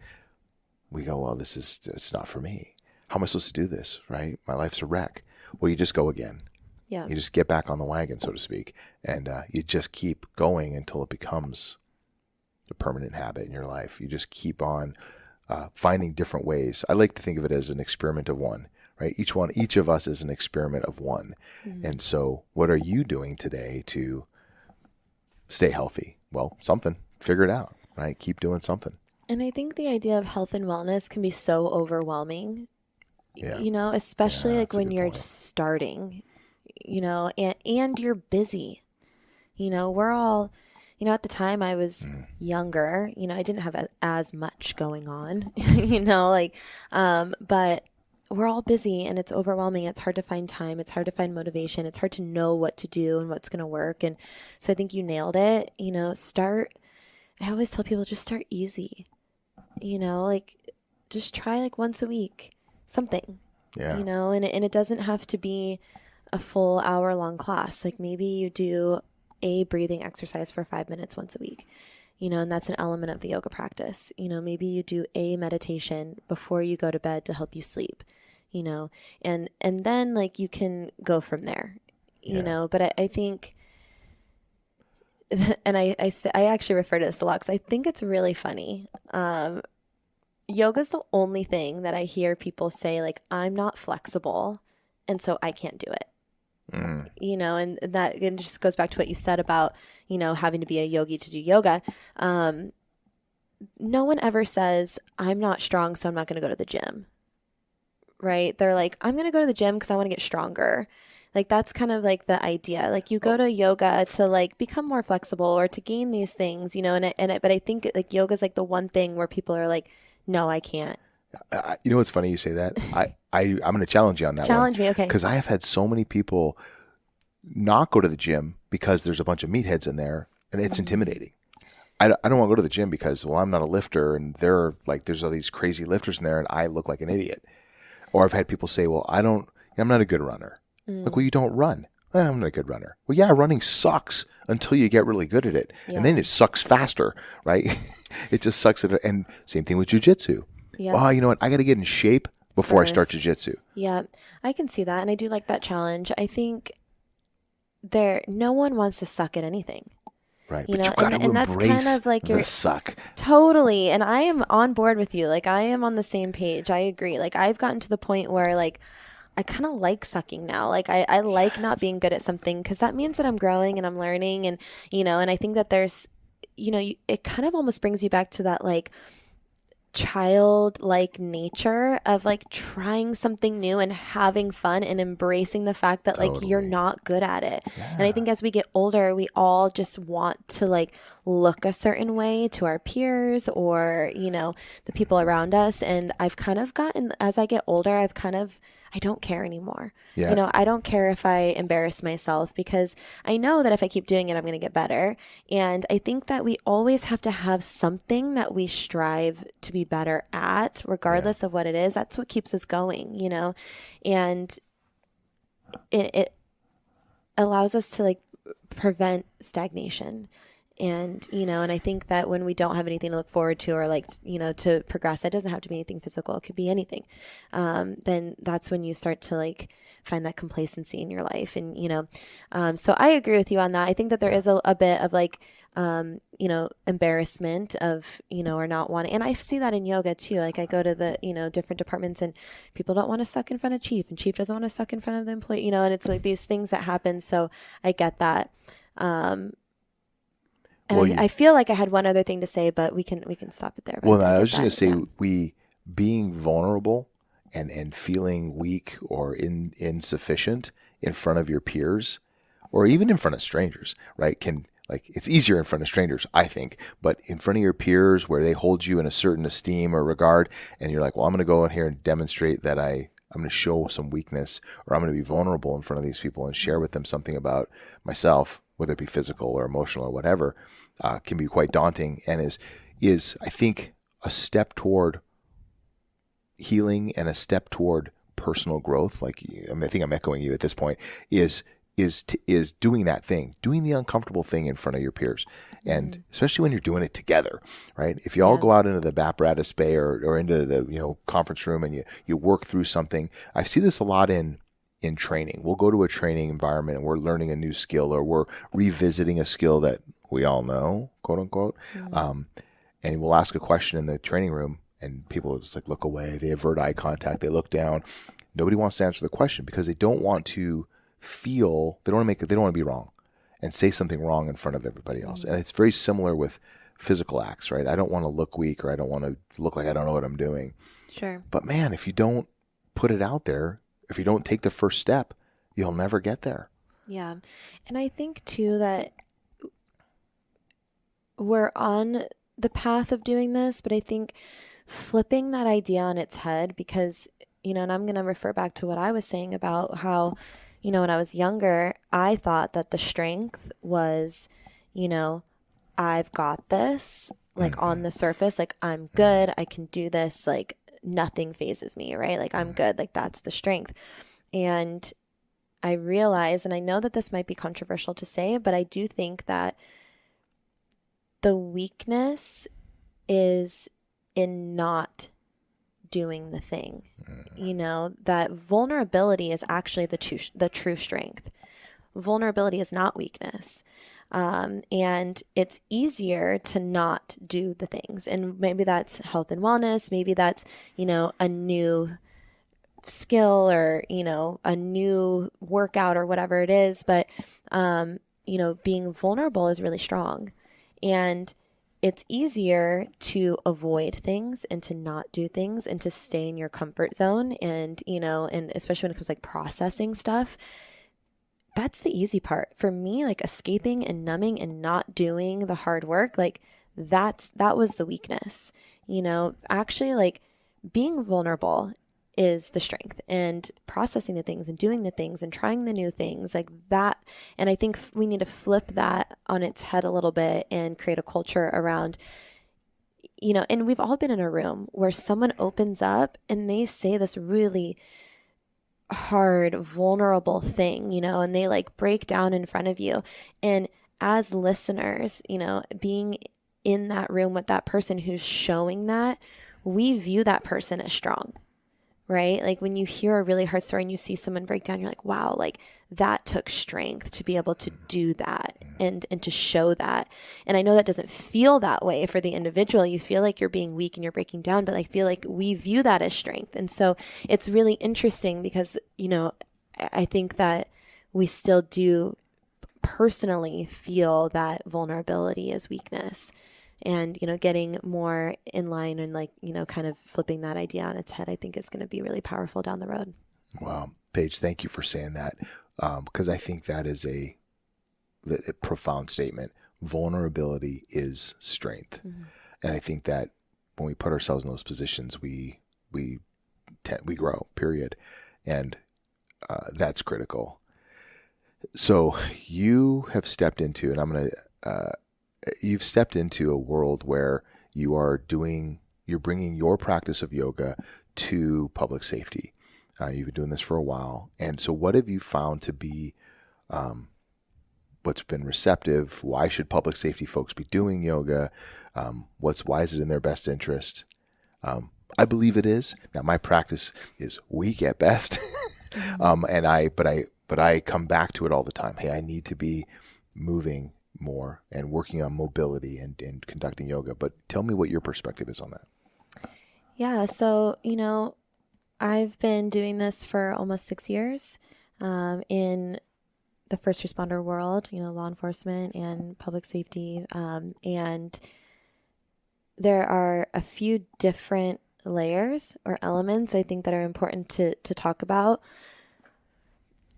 we go, well, it's not for me. How am I supposed to do this, right? My life's a wreck. Well, you just go again. Yeah. You just get back on the wagon, so to speak, and you just keep going until it becomes a permanent habit in your life. You just keep on finding different ways. I like to think of it as an experiment of one, right? Each of us is an experiment of one. And so what are you doing today to stay healthy? Well, something. Figure it out, right? Keep doing something. And I think the idea of health and wellness can be so overwhelming, Yeah. you know, especially Yeah, like that's a when good you're point. starting, you know, and you're busy. You know, we're all, you know, at the time I was younger, you know, I didn't have as much going on, you know, like, but we're all busy, and it's overwhelming. It's hard to find time. It's hard to find motivation. It's hard to know what to do and what's going to work. And so I think you nailed it. You know, I always tell people, just start easy, you know, like just try like once a week, something, Yeah. you know, and it doesn't have to be a full hour-long class. Like maybe you do a breathing exercise for 5 minutes once a week, you know, and that's an element of the yoga practice. You know, maybe you do a meditation before you go to bed to help you sleep, you know, and then like you can go from there, you Yeah. know. But I think, and I actually refer to this a lot because I think it's really funny. Yoga's the only thing that I hear people say, like, I'm not flexible, and so I can't do it. You know, and that it just goes back to what you said about, you know, having to be a yogi to do yoga. No one ever says, I'm not strong, so I'm not going to go to the gym. Right? They're like, I'm going to go to the gym because I want to get stronger. Like, that's kind of like the idea. Like, you go to yoga to like become more flexible or to gain these things, you know, but I think like yoga is like the one thing where people are like, no, I can't. You know what's funny you say that? I'm going to challenge you on that Challenge one. me, okay. Because I have had so many people not go to the gym because there's a bunch of meatheads in there, and it's intimidating. I don't want to go to the gym because, well, I'm not a lifter, and there's all these crazy lifters in there, and I look like an idiot. Or I've had people say, well, I'm not a good runner. Like, well, you don't run. I'm not a good runner. Well, yeah, running sucks until you get really good at it. Yeah. And then it sucks faster, right? It just sucks at it. And same thing with jujitsu. Yeah. Oh, you know what? I got to get in shape before I start First. jujitsu. Yeah, I can see that. And I do like that challenge. I think no one wants to suck at anything. Right. You But know, you got to and that's embrace kind of like the suck. Totally. And I am on board with you. Like, I am on the same page. I agree. Like, I've gotten to the point where like I kind of like sucking now. Like, I like not being good at something because that means that I'm growing and I'm learning. And, you know, and I think that there's, you know, it kind of almost brings you back to that like childlike nature of like trying something new and having fun and embracing the fact that like you're Totally. not good at it. And I think as we get older, we all just want to like look a certain way to our peers or, you know, the people around us. And I've kind of gotten, as I get older, I don't care anymore. Yeah. You know, I don't care if I embarrass myself because I know that if I keep doing it, I'm going to get better. And I think that we always have to have something that we strive to be better at, regardless of what it is. That's what keeps us going, you know, and it allows us to like prevent stagnation. And, and I think that when we don't have anything to look forward to or like, to progress, it doesn't have to be anything physical. It could be anything. Then that's when you start to like find that complacency in your life. And, so I agree with you on that. I think that there is a bit of like, embarrassment of, or not wanting, and I see that in yoga too. Like I go to the, different departments and people don't want to suck in front of chief and chief doesn't want to suck in front of the employee, and it's like these things that happen. So I get that. And I feel like I had one other thing to say, but we can stop it there. Well, I was just going to say, we being vulnerable and feeling weak or insufficient in front of your peers, or even in front of strangers, right? It's easier in front of strangers, I think, but in front of your peers where they hold you in a certain esteem or regard, and you're like, well, I'm going to go in here and demonstrate that I'm going to show some weakness, or I'm going to be vulnerable in front of these people and share with them something about myself, whether it be physical or emotional or whatever, can be quite daunting, and is I think a step toward healing and a step toward personal growth. I think I'm echoing you at this point. Is doing that thing, doing the uncomfortable thing in front of your peers, and especially when you're doing it together, right? If you all go out into the apparatus bay or into the conference room and you work through something, I see this a lot in training. We'll go to a training environment and we're learning a new skill, or we're revisiting a skill that we all know, quote unquote. And we'll ask a question in the training room and people will just like look away. They avert eye contact. They look down. Nobody wants to answer the question because they don't want to feel, they don't want to be wrong and say something wrong in front of everybody else. And it's very similar with physical acts, right? I don't want to look weak, or I don't want to look like I don't know what I'm doing. Sure. But man, if you don't put it out there, if you don't take the first step, you'll never get there. Yeah. And I think too that we're on the path of doing this, but I think flipping that idea on its head, because, and I'm going to refer back to what I was saying about how, when I was younger, I thought that the strength was, I've got this, like on the surface, like I'm good, I can do this, like nothing phases me, right? Like I'm good, like that's the strength. And I realize, and I know that this might be controversial to say, but I do think that the weakness is in not doing the thing. That vulnerability is actually the true strength. Vulnerability is not weakness. And it's easier to not do the things. And maybe that's health and wellness. Maybe that's, a new skill or, a new workout or whatever it is. But, being vulnerable is really strong. And it's easier to avoid things and to not do things and to stay in your comfort zone. And, and especially when it comes to like processing stuff, that's the easy part for me, like escaping and numbing and not doing the hard work. Like that was the weakness, actually like being vulnerable is the strength, and processing the things and doing the things and trying the new things like that. And I think we need to flip that on its head a little bit and create a culture around, and we've all been in a room where someone opens up and they say this really hard, vulnerable thing, and they like break down in front of you. And as listeners, being in that room with that person who's showing that, we view that person as strong. Right? Like when you hear a really hard story and you see someone break down, you're like, wow, like that took strength to be able to do that and to show that. And I know that doesn't feel that way for the individual. You feel like you're being weak and you're breaking down, but I feel like we view that as strength. And so it's really interesting because, I think that we still do personally feel that vulnerability is weakness. And, getting more in line and like, kind of flipping that idea on its head, I think is going to be really powerful down the road. Wow. Paige, thank you for saying that. Because I think that is a profound statement. Vulnerability is strength. And I think that when we put ourselves in those positions, we grow, period. And that's critical. So you have stepped into, and you've stepped into a world where you're bringing your practice of yoga to public safety. You've been doing this for a while. And so what have you found to be what's been receptive? Why should public safety folks be doing yoga? Why is it in their best interest? I believe it is. Now, my practice is weak at best, but I come back to it all the time. Hey, I need to be moving more and working on mobility and conducting yoga. But tell me what your perspective is on that. Yeah. So, I've been doing this for almost 6 years in the first responder world, law enforcement and public safety. And there are a few different layers or elements I think that are important to talk about.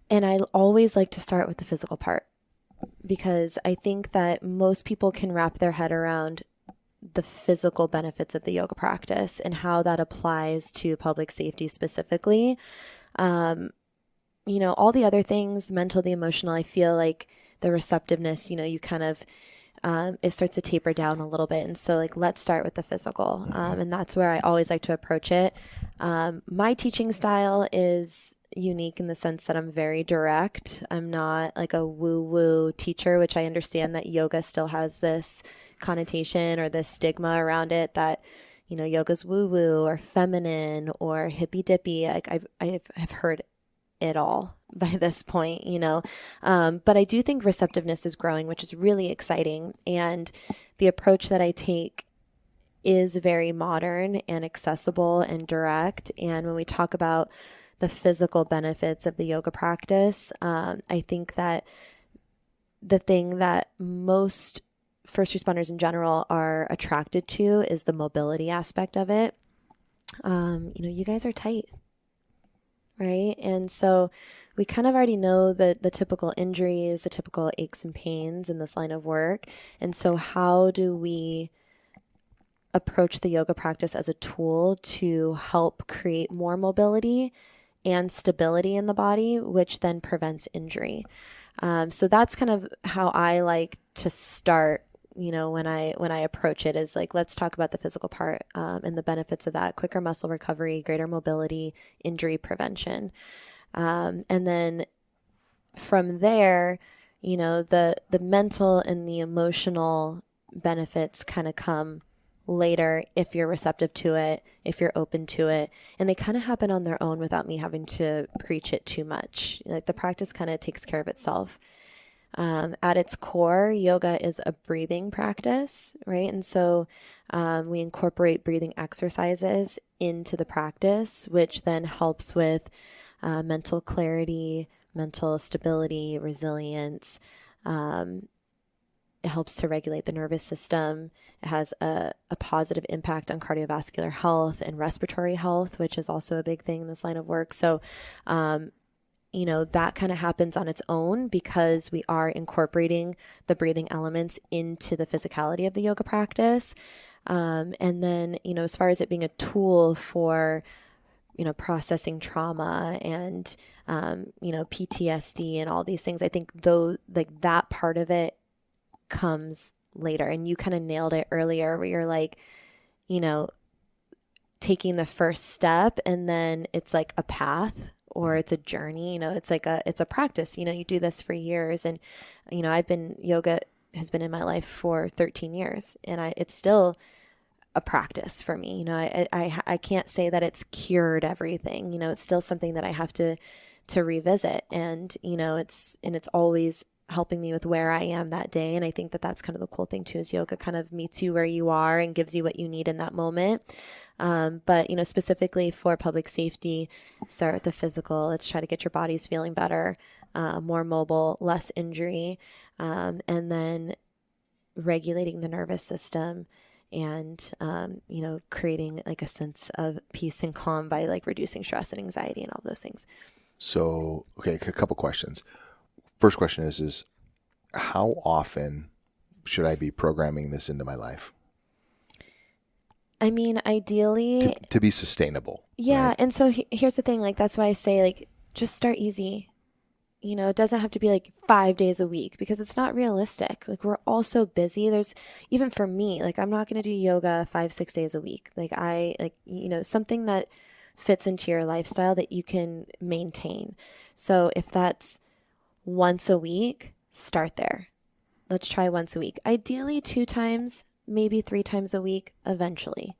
And I always like to start with the physical part, because I think that most people can wrap their head around the physical benefits of the yoga practice and how that applies to public safety specifically. All the other things, the mental, the emotional, I feel like the receptiveness, you kind of, it starts to taper down a little bit. And so let's start with the physical. And that's where I always like to approach it. My teaching style is unique in the sense that I'm very direct. I'm not like a woo-woo teacher, which I understand that yoga still has this connotation or this stigma around it that, yoga's woo-woo or feminine or hippy-dippy. I've heard it all by this point, but I do think receptiveness is growing, which is really exciting. And the approach that I take is very modern and accessible and direct. And when we talk about the physical benefits of the yoga practice, I think that the thing that most first responders in general are attracted to is the mobility aspect of it. You guys are tight, right? And so we kind of already know the typical injuries, the typical aches and pains in this line of work. And so how do we approach the yoga practice as a tool to help create more mobility and stability in the body, which then prevents injury? So that's kind of how I like to start, when I approach it, is let's talk about the physical part and the benefits of that: quicker muscle recovery, greater mobility, injury prevention. And then from there, the mental and the emotional benefits kind of come later if you're receptive to it, if you're open to it. And they kind of happen on their own without me having to preach it too much. The practice kind of takes care of itself. At its core, yoga is a breathing practice, right? And so we incorporate breathing exercises into the practice, which then helps with mental clarity, mental stability, resilience. It helps to regulate the nervous system. It has a positive impact on cardiovascular health and respiratory health, which is also a big thing in this line of work. So, that kind of happens on its own because we are incorporating the breathing elements into the physicality of the yoga practice. And then, as far as it being a tool for, processing trauma and, PTSD and all these things, I think that part of it comes later. And you kind of nailed it earlier where you're taking the first step, and then it's like a path or it's a journey, it's it's a practice, you do this for years. And, yoga has been in my life for 13 years and it's still a practice for me. I can't say that it's cured everything, it's still something that I have to revisit. And, it's always helping me with where I am that day. And I think that that's kind of the cool thing too, is yoga kind of meets you where you are and gives you what you need in that moment. But, specifically for public safety, start with the physical. Let's try to get your bodies feeling better, more mobile, less injury, and then regulating the nervous system and, creating a sense of peace and calm by reducing stress and anxiety and all those things. So, okay, a couple questions. First question is how often should I be programming this into my life? I mean, ideally to be sustainable. Yeah. Right? And so here's the thing, that's why I say just start easy. It doesn't have to be 5 days a week because it's not realistic. We're all so busy. There's even for me, I'm not going to do yoga 5-6 days a week. Something that fits into your lifestyle that you can maintain. So if that's once a week, start there. Let's try once a week. Ideally 2 times, maybe 3 times a week eventually.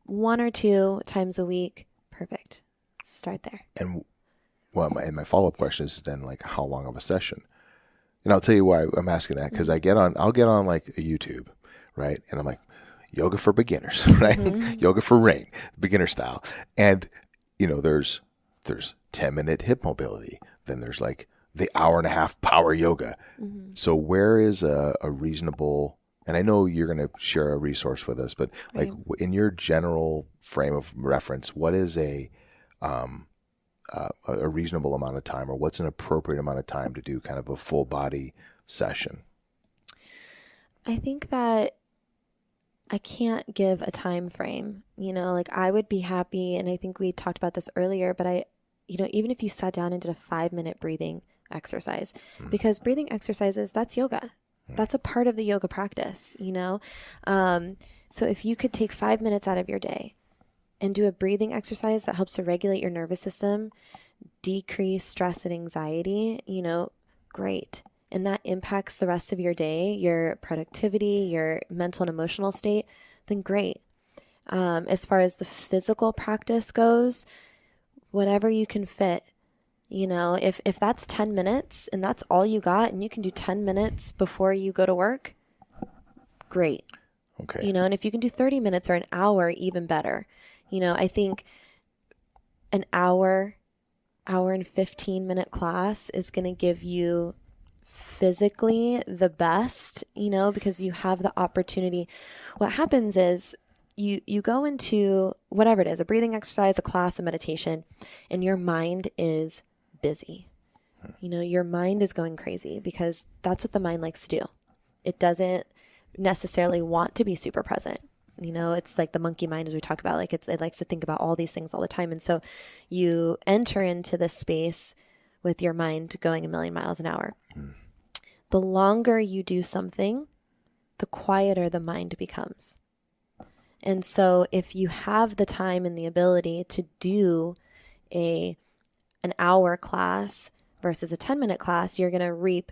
1 or 2 times a week, perfect. Start there. And my follow-up question is then like how long of a session? And I'll tell you why I'm asking that, because I'll get on like a YouTube, right? And I'm like, yoga for beginners, right? Yoga for rain, beginner style. And there's 10-minute hip mobility. Then there's like the 1.5-hour power yoga. So where is a reasonable, and I know you're going to share a resource with us, but like in your general frame of reference, what is a reasonable amount of time, or what's an appropriate amount of time to do kind of a full body session? I think that I can't give a time frame, like I would be happy. And I think we talked about this earlier, but even if you sat down and did a 5-minute breathing exercise, because breathing exercises, that's yoga. That's a part of the yoga practice, So if you could take 5 minutes out of your day and do a breathing exercise that helps to regulate your nervous system, decrease stress and anxiety, great. And that impacts the rest of your day, your productivity, your mental and emotional state, then great. As far as the physical practice goes, whatever you can fit, if that's 10 minutes and that's all you got and you can do 10 minutes before you go to work, great. Okay. And if you can do 30 minutes or an hour, even better. I think an hour and 15-minute class is going to give you physically the best, because you have the opportunity. What happens is you go into whatever it is, a breathing exercise, a class, a meditation, and your mind is busy. Your mind is going crazy because that's what the mind likes to do. It doesn't necessarily want to be super present. It's like the monkey mind, as we talk about, like it likes to think about all these things all the time. And so you enter into this space with your mind going 1,000,000 miles an hour. The longer you do something, the quieter the mind becomes. And so if you have the time and the ability to do an hour class versus a 10-minute class, you're going to reap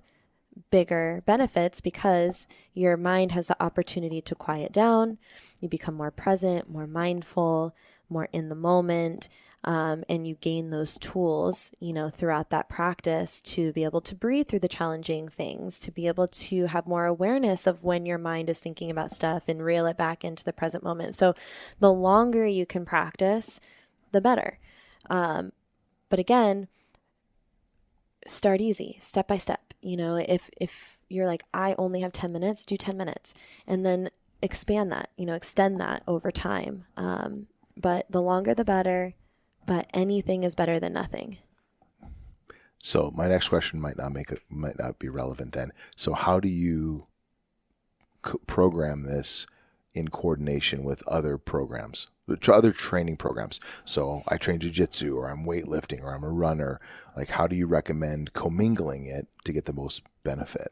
bigger benefits because your mind has the opportunity to quiet down. You become more present, more mindful, more in the moment. And you gain those tools, throughout that practice to be able to breathe through the challenging things, to be able to have more awareness of when your mind is thinking about stuff and reel it back into the present moment. So the longer you can practice, the better. But again, start easy, step by step. If you're like, I only have 10 minutes, do 10 minutes and then expand that, extend that over time. But the longer, the better. But anything is better than nothing. So my next question might not be relevant then. So how do you program this in coordination with other programs, other training programs? So I train jiu-jitsu, or I'm weightlifting, or I'm a runner. Like, how do you recommend commingling it to get the most benefit?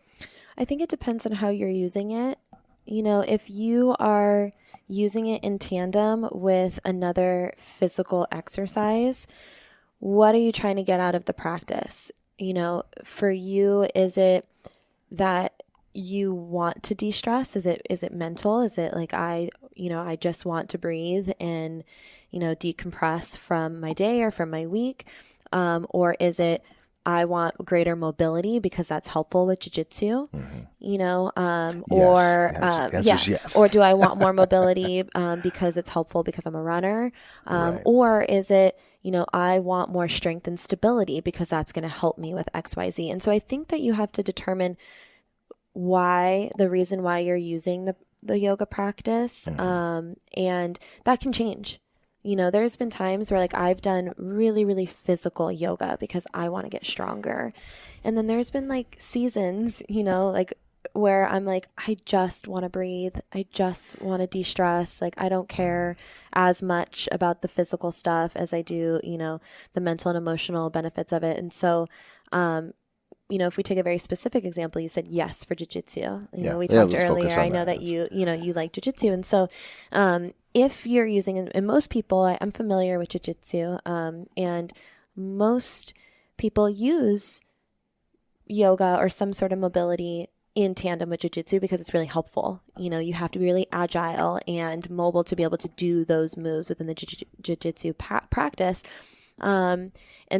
I think it depends on how you're using it. If you are using it in tandem with another physical exercise, what are you trying to get out of the practice? For you, is it that you want to de-stress? Is it mental? Is it like, I just want to breathe and, decompress from my day or from my week? Or is it, I want greater mobility because that's helpful with jiu-jitsu, yes. Or do I want more mobility because it's helpful because I'm a runner? Right. Or is it, I want more strength and stability because that's going to help me with X, Y, Z. And so I think that you have to determine the reason why you're using the yoga practice. And that can change. There's been times where like I've done really, really physical yoga because I want to get stronger. And then there's been like seasons, like where I'm like, I just want to breathe. I just want to de-stress. Like, I don't care as much about the physical stuff as I do, the mental and emotional benefits of it. And so, if we take a very specific example, you said yes for jiu-jitsu. We talked earlier. I know that you like jiu-jitsu. And so, if you're using, and most people, I'm familiar with jiu-jitsu, and most people use yoga or some sort of mobility in tandem with jiu-jitsu because it's really helpful. You have to be really agile and mobile to be able to do those moves within the jiu-jitsu practice. And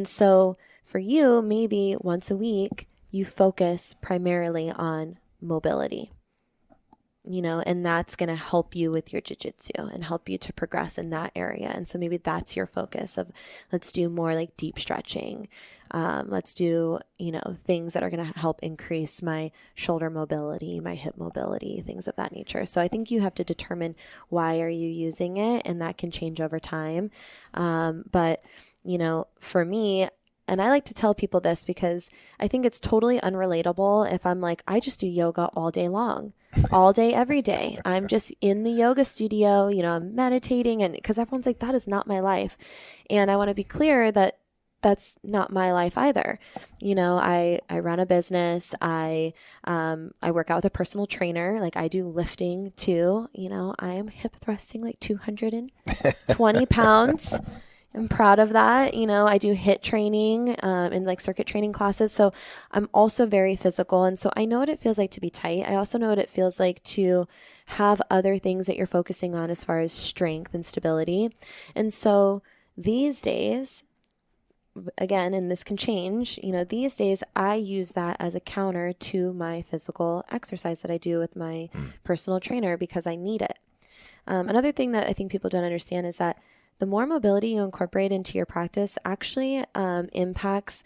so for you, maybe once a week, you focus primarily on mobility, and that's going to help you with your jiu-jitsu and help you to progress in that area. And so maybe that's your focus of, let's do more like deep stretching. Let's do, things that are going to help increase my shoulder mobility, my hip mobility, things of that nature. So I think you have to determine why are you using it, and that can change over time. But for me, and I like to tell people this because I think it's totally unrelatable if I'm like, I just do yoga all day long, all day, every day. I'm just in the yoga studio, I'm meditating, and because everyone's like, that is not my life. And I want to be clear that that's not my life either. I run a business. I work out with a personal trainer. Like I do lifting too. I am hip thrusting like 220 pounds. I'm proud of that. I do HIIT training and like circuit training classes. So I'm also very physical. And so I know what it feels like to be tight. I also know what it feels like to have other things that you're focusing on as far as strength and stability. And so these days, again, and this can change, these days I use that as a counter to my physical exercise that I do with my personal trainer because I need it. Another thing that I think people don't understand is that the more mobility you incorporate into your practice actually impacts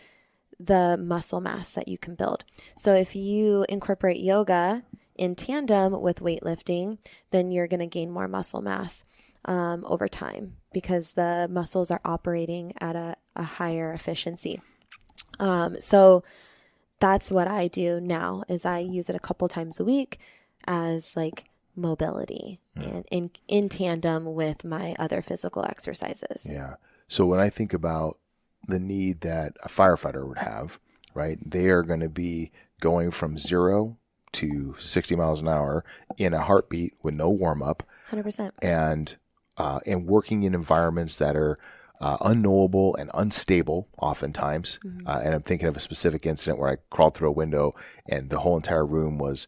the muscle mass that you can build. So if you incorporate yoga in tandem with weightlifting, then you're going to gain more muscle mass over time because the muscles are operating at a higher efficiency. So that's what I do now is I use it a couple times a week as like mobility and in tandem with my other physical exercises. Yeah. So when I think about the need that a firefighter would have, right, they are going to be going from 0 to 60 miles an hour in a heartbeat with no warm up 100%. And working in environments that are unknowable and unstable oftentimes. And I'm thinking of a specific incident where I crawled through a window and the whole entire room was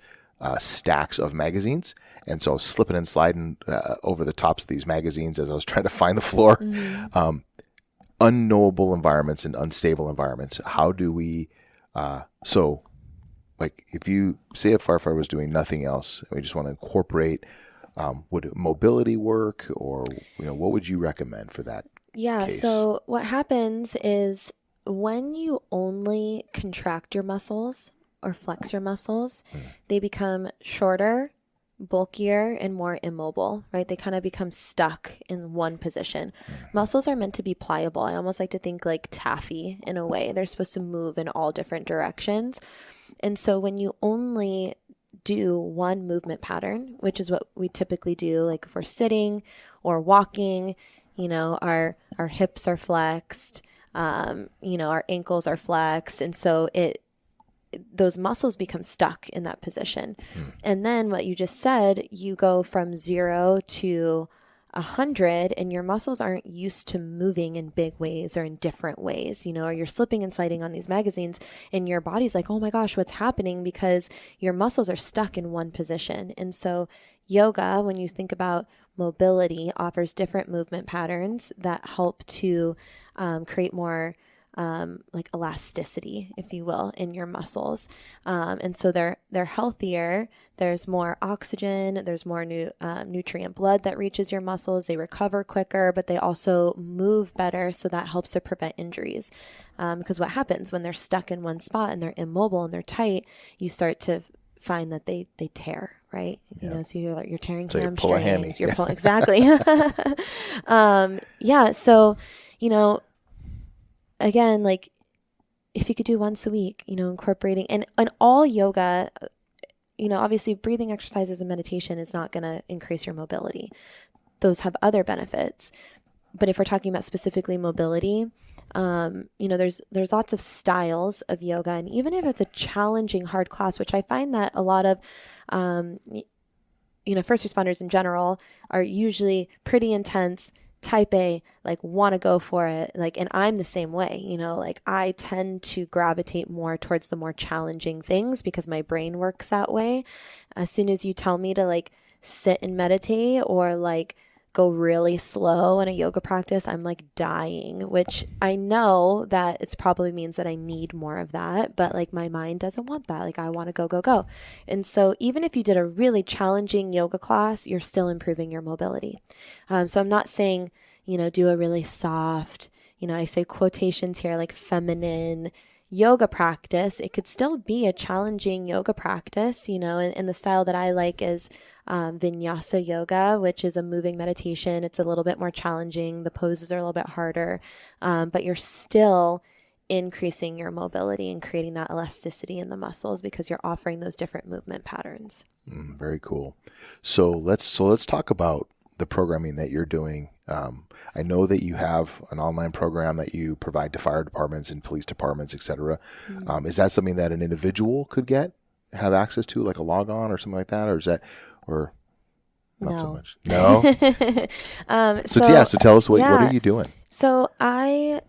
stacks of magazines. And so I was slipping and sliding over the tops of these magazines as I was trying to find the floor. Unknowable environments and unstable environments. How do we, like if you say a firefighter was doing nothing else, and we just want to incorporate, would mobility work or, what would you recommend for that? Yeah. Case? So what happens is when you only contract your muscles or flex your muscles, they become shorter, bulkier, and more immobile, right? They kind of become stuck in one position. Muscles are meant to be pliable. I almost like to think like taffy in a way. They're supposed to move in all different directions. And so when you only do one movement pattern, which is what we typically do, like if we're sitting or walking, our hips are flexed, our ankles are flexed. And so those muscles become stuck in that position. And then what you just said, you go from 0 to 100 and your muscles aren't used to moving in big ways or in different ways, or you're slipping and sliding on these magazines and your body's like, oh my gosh, what's happening? Because your muscles are stuck in one position. And so yoga, when you think about mobility, offers different movement patterns that help to create more like elasticity, if you will, in your muscles. And so they're healthier. There's more oxygen. There's more nutrient blood that reaches your muscles. They recover quicker, but they also move better. So that helps to prevent injuries. Because what happens when they're stuck in one spot and they're immobile and they're tight, you start to find that they tear, right? So you're tearing so hamstrings. You pull a hammy. You're pulling, exactly. Yeah. So, again, like if you could do once a week, incorporating and all yoga, obviously breathing exercises and meditation is not going to increase your mobility. Those have other benefits. But if we're talking about specifically mobility, there's lots of styles of yoga. And even if it's a challenging, hard class, which I find that a lot of, first responders in general are usually pretty intense, type A, like want to go for it. Like, and I'm the same way, like I tend to gravitate more towards the more challenging things because my brain works that way. As soon as you tell me to like sit and meditate or like go really slow in a yoga practice, I'm like dying, which I know that it's probably means that I need more of that, but like my mind doesn't want that. Like I want to go, go, go. And so even if you did a really challenging yoga class, you're still improving your mobility. So I'm not saying, do a really soft, I say quotations here, like feminine yoga practice. It could still be a challenging yoga practice, and the style that I like is vinyasa yoga, which is a moving meditation. It's a little bit more challenging. The poses are a little bit harder, but you're still increasing your mobility and creating that elasticity in the muscles because you're offering those different movement patterns. Very cool. So let's talk about the programming that you're doing. I know that you have an online program that you provide to fire departments and police departments, et cetera. Is that something that an individual could have access to, like a log on or something like that? Or is that, or not so much? No. So tell us what are you doing? So I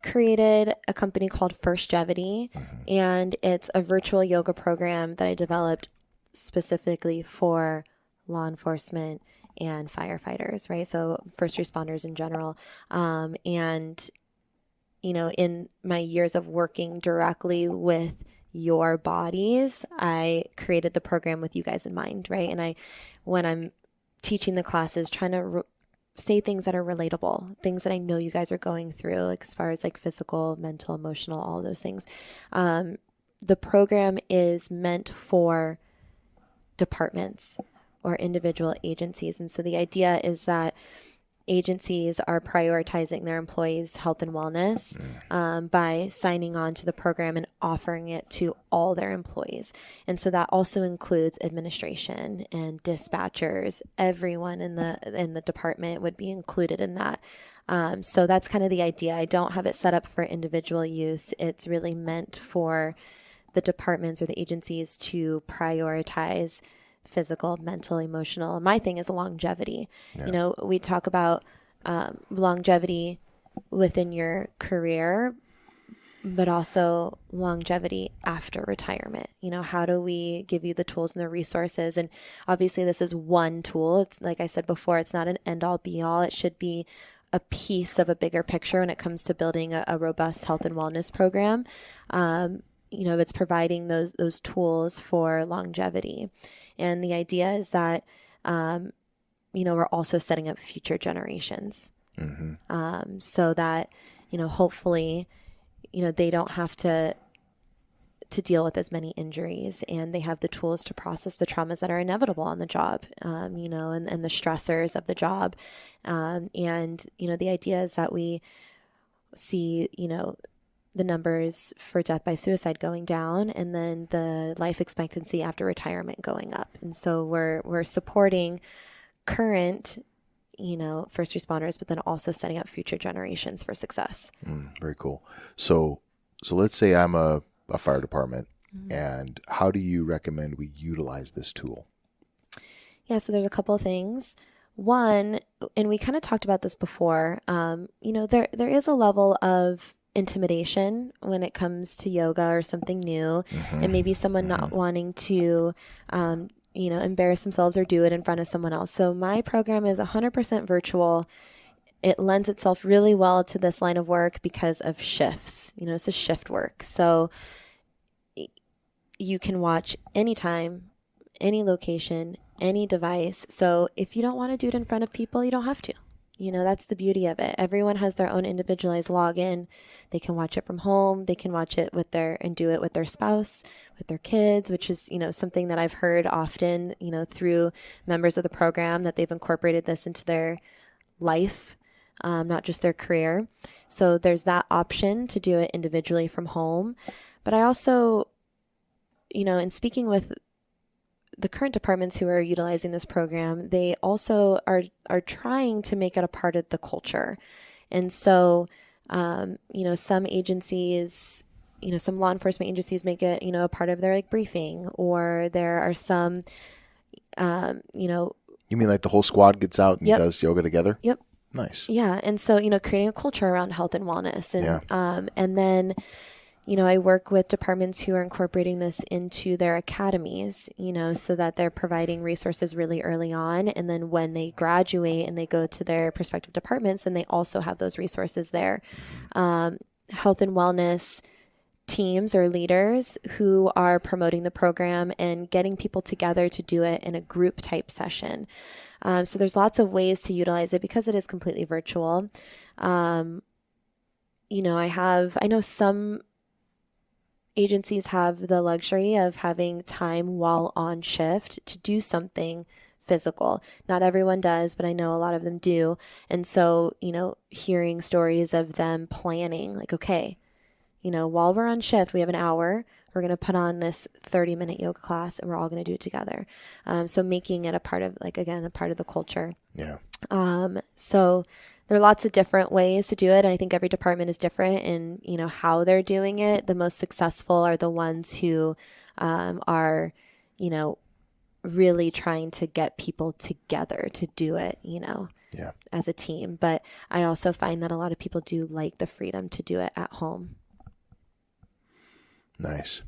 created a company called Firstgevity, and it's a virtual yoga program that I developed specifically for law enforcement and firefighters, right? So first responders in general. And, in my years of working directly with your bodies, I created the program with you guys in mind, right? And when I'm teaching the classes, trying to say things that are relatable, things that I know you guys are going through, like as far as like physical, mental, emotional, all of those things. The program is meant for departments or individual agencies. And so the idea is that agencies are prioritizing their employees' health and wellness by signing on to the program and offering it to all their employees. And so that also includes administration and dispatchers. Everyone in the department would be included in that. So that's kind of the idea. I don't have it set up for individual use. It's really meant for the departments or the agencies to prioritize physical, mental, emotional. My thing is longevity. Yeah. We talk about longevity within your career, but also longevity after retirement. How do we give you the tools and the resources? And obviously this is one tool. It's like I said before, it's not an end all be all. It should be a piece of a bigger picture when it comes to building a robust health and wellness program. It's providing those tools for longevity. And the idea is that, we're also setting up future generations. So that, hopefully, they don't have to deal with as many injuries, and they have the tools to process the traumas that are inevitable on the job, and the stressors of the job. And the idea is that we see, the numbers for death by suicide going down, and then the life expectancy after retirement going up. And so we're supporting current, first responders, but then also setting up future generations for success. Very cool. So let's say I'm a fire department, and how do you recommend we utilize this tool? Yeah, so there's a couple of things. One, and we kind of talked about this before, there is a level of intimidation when it comes to yoga or something new, and maybe someone not wanting to, embarrass themselves or do it in front of someone else. So my program is 100% virtual. It lends itself really well to this line of work because of shifts. It's a shift work. So you can watch anytime, any location, any device. So if you don't want to do it in front of people, you don't have to. That's the beauty of it. Everyone has their own individualized login. They can watch it from home. They can watch it and do it with their spouse, with their kids, which is, something that I've heard often, through members of the program, that they've incorporated this into their life, not just their career. So there's that option to do it individually from home. But I also, in speaking with the current departments who are utilizing this program, they also are trying to make it a part of the culture. And so, some agencies, some law enforcement agencies make it, a part of their briefing, or there are some, You mean like the whole squad gets out and does yoga together? Yep. Nice. Yeah. And so, creating a culture around health and wellness. And, Yeah. and then, I work with departments who are incorporating this into their academies, so that they're providing resources really early on. And then when they graduate and they go to their prospective departments, then they also have those resources there. Health and wellness teams or leaders who are promoting the program and getting people together to do it in a group type session. So there's lots of ways to utilize it because it is completely virtual. I know some agencies have the luxury of having time while on shift to do something physical. Not everyone does, but I know a lot of them do. And so, hearing stories of them planning, like, okay, while we're on shift, we have an hour. We're going to put on this 30-minute yoga class and we're all going to do it together. So making it a part of, a part of the culture. Yeah. So there are lots of different ways to do it. And I think every department is different in, how they're doing it. The most successful are the ones who are, really trying to get people together to do it, as a team. But I also find that a lot of people do like the freedom to do it at home. Nice.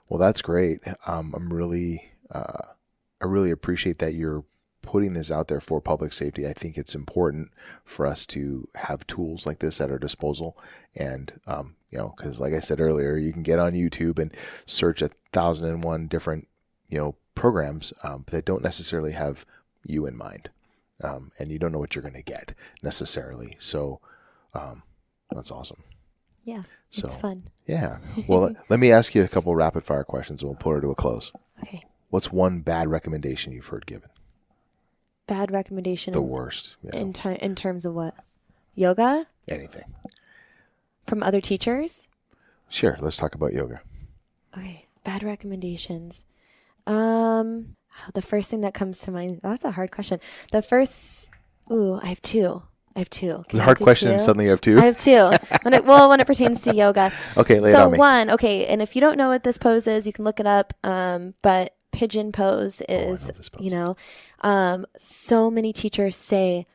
Well, that's great. I really appreciate that you're putting this out there for public safety. I think it's important for us to have tools like this at our disposal. And, because like I said earlier, you can get on YouTube and search 1,001 different, programs that don't necessarily have you in mind. And you don't know what you're going to get necessarily. So that's awesome. Yeah, So, it's fun. Yeah. Well, let me ask you a couple rapid fire questions and we'll put her to a close. Okay. What's one bad recommendation you've heard given? Bad recommendation? The worst. In terms of what? Yoga? Anything. From other teachers? Sure. Let's talk about yoga. Okay. Bad recommendations. The first thing that comes to mind, that's a hard question. I have two. It's a hard question and suddenly you have two? I have two. When it pertains to yoga. Okay, lay it on me. And if you don't know what this pose is, you can look it up. But pigeon pose is, so many teachers say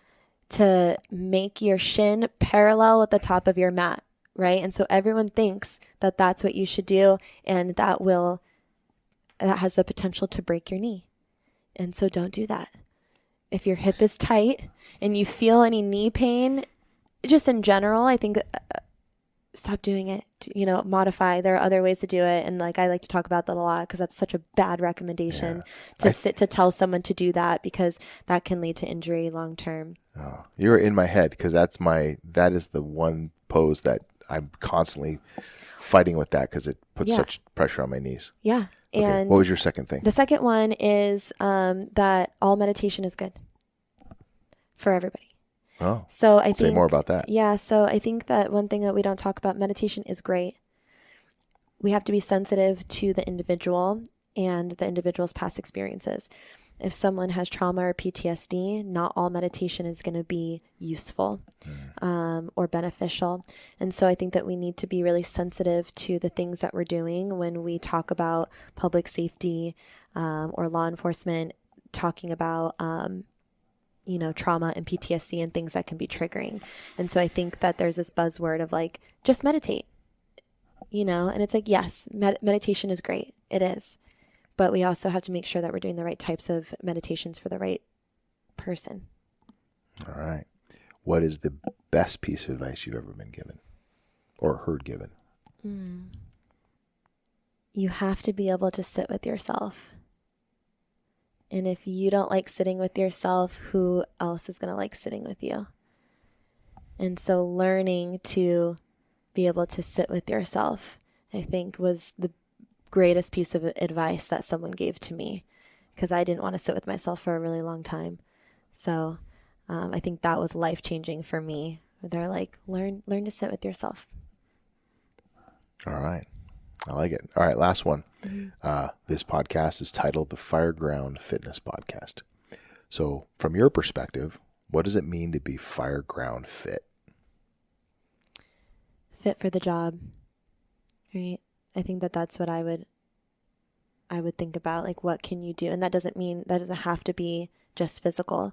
to make your shin parallel with the top of your mat, right? And so everyone thinks that that's what you should do, and that has the potential to break your knee. And so don't do that. If your hip is tight and you feel any knee pain, just in general, I think stop doing it. Modify. There are other ways to do it, and I like to talk about that a lot because that's such a bad recommendation to tell someone to do that, because that can lead to injury long term. Oh, you're in my head because that is the one pose that I'm constantly fighting with, that because it puts such pressure on my knees. Yeah. Okay. And what was your second thing? The second one is that all meditation is good for everybody. Oh, so I say think more about that. Yeah, so I think that one thing that we don't talk about, meditation is great. We have to be sensitive to the individual and the individual's past experiences. If someone has trauma or PTSD, not all meditation is going to be useful or beneficial. And so I think that we need to be really sensitive to the things that we're doing when we talk about public safety or law enforcement, talking about trauma and PTSD and things that can be triggering. And so I think that there's this buzzword of just meditate, and it's yes, meditation is great. It is. But we also have to make sure that we're doing the right types of meditations for the right person. All right. What is the best piece of advice you've ever been given or heard given? You have to be able to sit with yourself. And if you don't like sitting with yourself, who else is going to like sitting with you? And so learning to be able to sit with yourself, I think, was the greatest piece of advice that someone gave to me, because I didn't want to sit with myself for a really long time. So I think that was life-changing for me. They're learn to sit with yourself. All right. I like it. All right, last one. This podcast is titled the Fireground Fitness Podcast. So from your perspective, what does it mean to be fireground fit? Fit for the job, right? I think that that's what I would think about. What can you do? And that doesn't have to be just physical.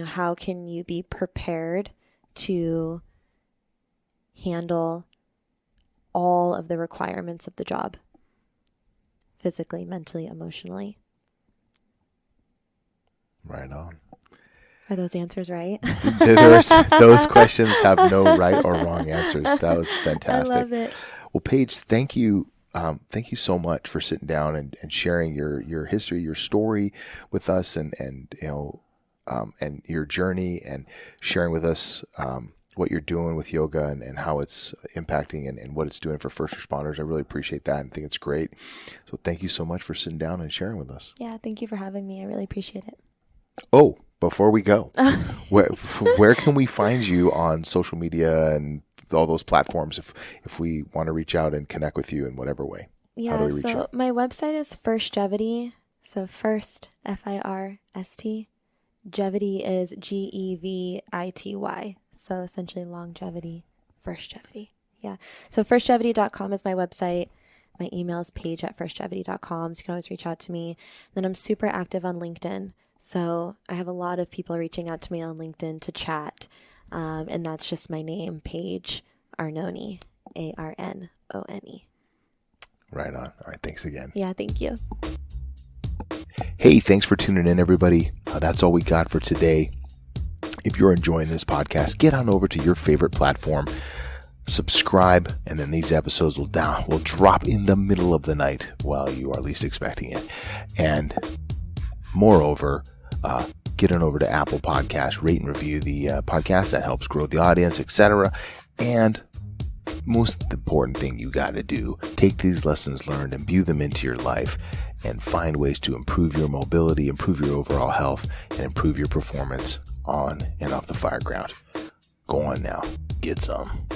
how can you be prepared to handle all of the requirements of the job, physically, mentally, emotionally. Right on. Are those answers right? Those questions have no right or wrong answers. That was fantastic. I love it. Well, Paige, thank you. Thank you so much for sitting down and sharing your history, your story with us, and your journey, and sharing with us what you're doing with yoga and how it's impacting and what it's doing for first responders. I really appreciate that and think it's great. So thank you so much for sitting down and sharing with us. Yeah, thank you for having me. I really appreciate it. Oh, before we go, where can we find you on social media and all those platforms if we want to reach out and connect with you in whatever way? Yeah, so my website is Firstgevity. So first, First. Gevity is Gevity. So essentially longevity, Firstgevity. Yeah. So firstgevity.com is my website. My email is paige@firstgevity.com. So you can always reach out to me. Then I'm super active on LinkedIn. So I have a lot of people reaching out to me on LinkedIn to chat. And that's just my name, Paige Arnone, Arnone. Right on. All right. Thanks again. Yeah, thank you. Hey, thanks for tuning in, everybody. That's all we got for today. If you're enjoying this podcast, get on over to your favorite platform, subscribe, and then these episodes will drop in the middle of the night while you are least expecting it. And moreover, get on over to Apple Podcasts, rate and review the podcast. That helps grow the audience, etc. And most important thing you got to do, take these lessons learned, imbue them into your life, and find ways to improve your mobility, improve your overall health, and improve your performance on and off the fire ground. Go on now. Get some.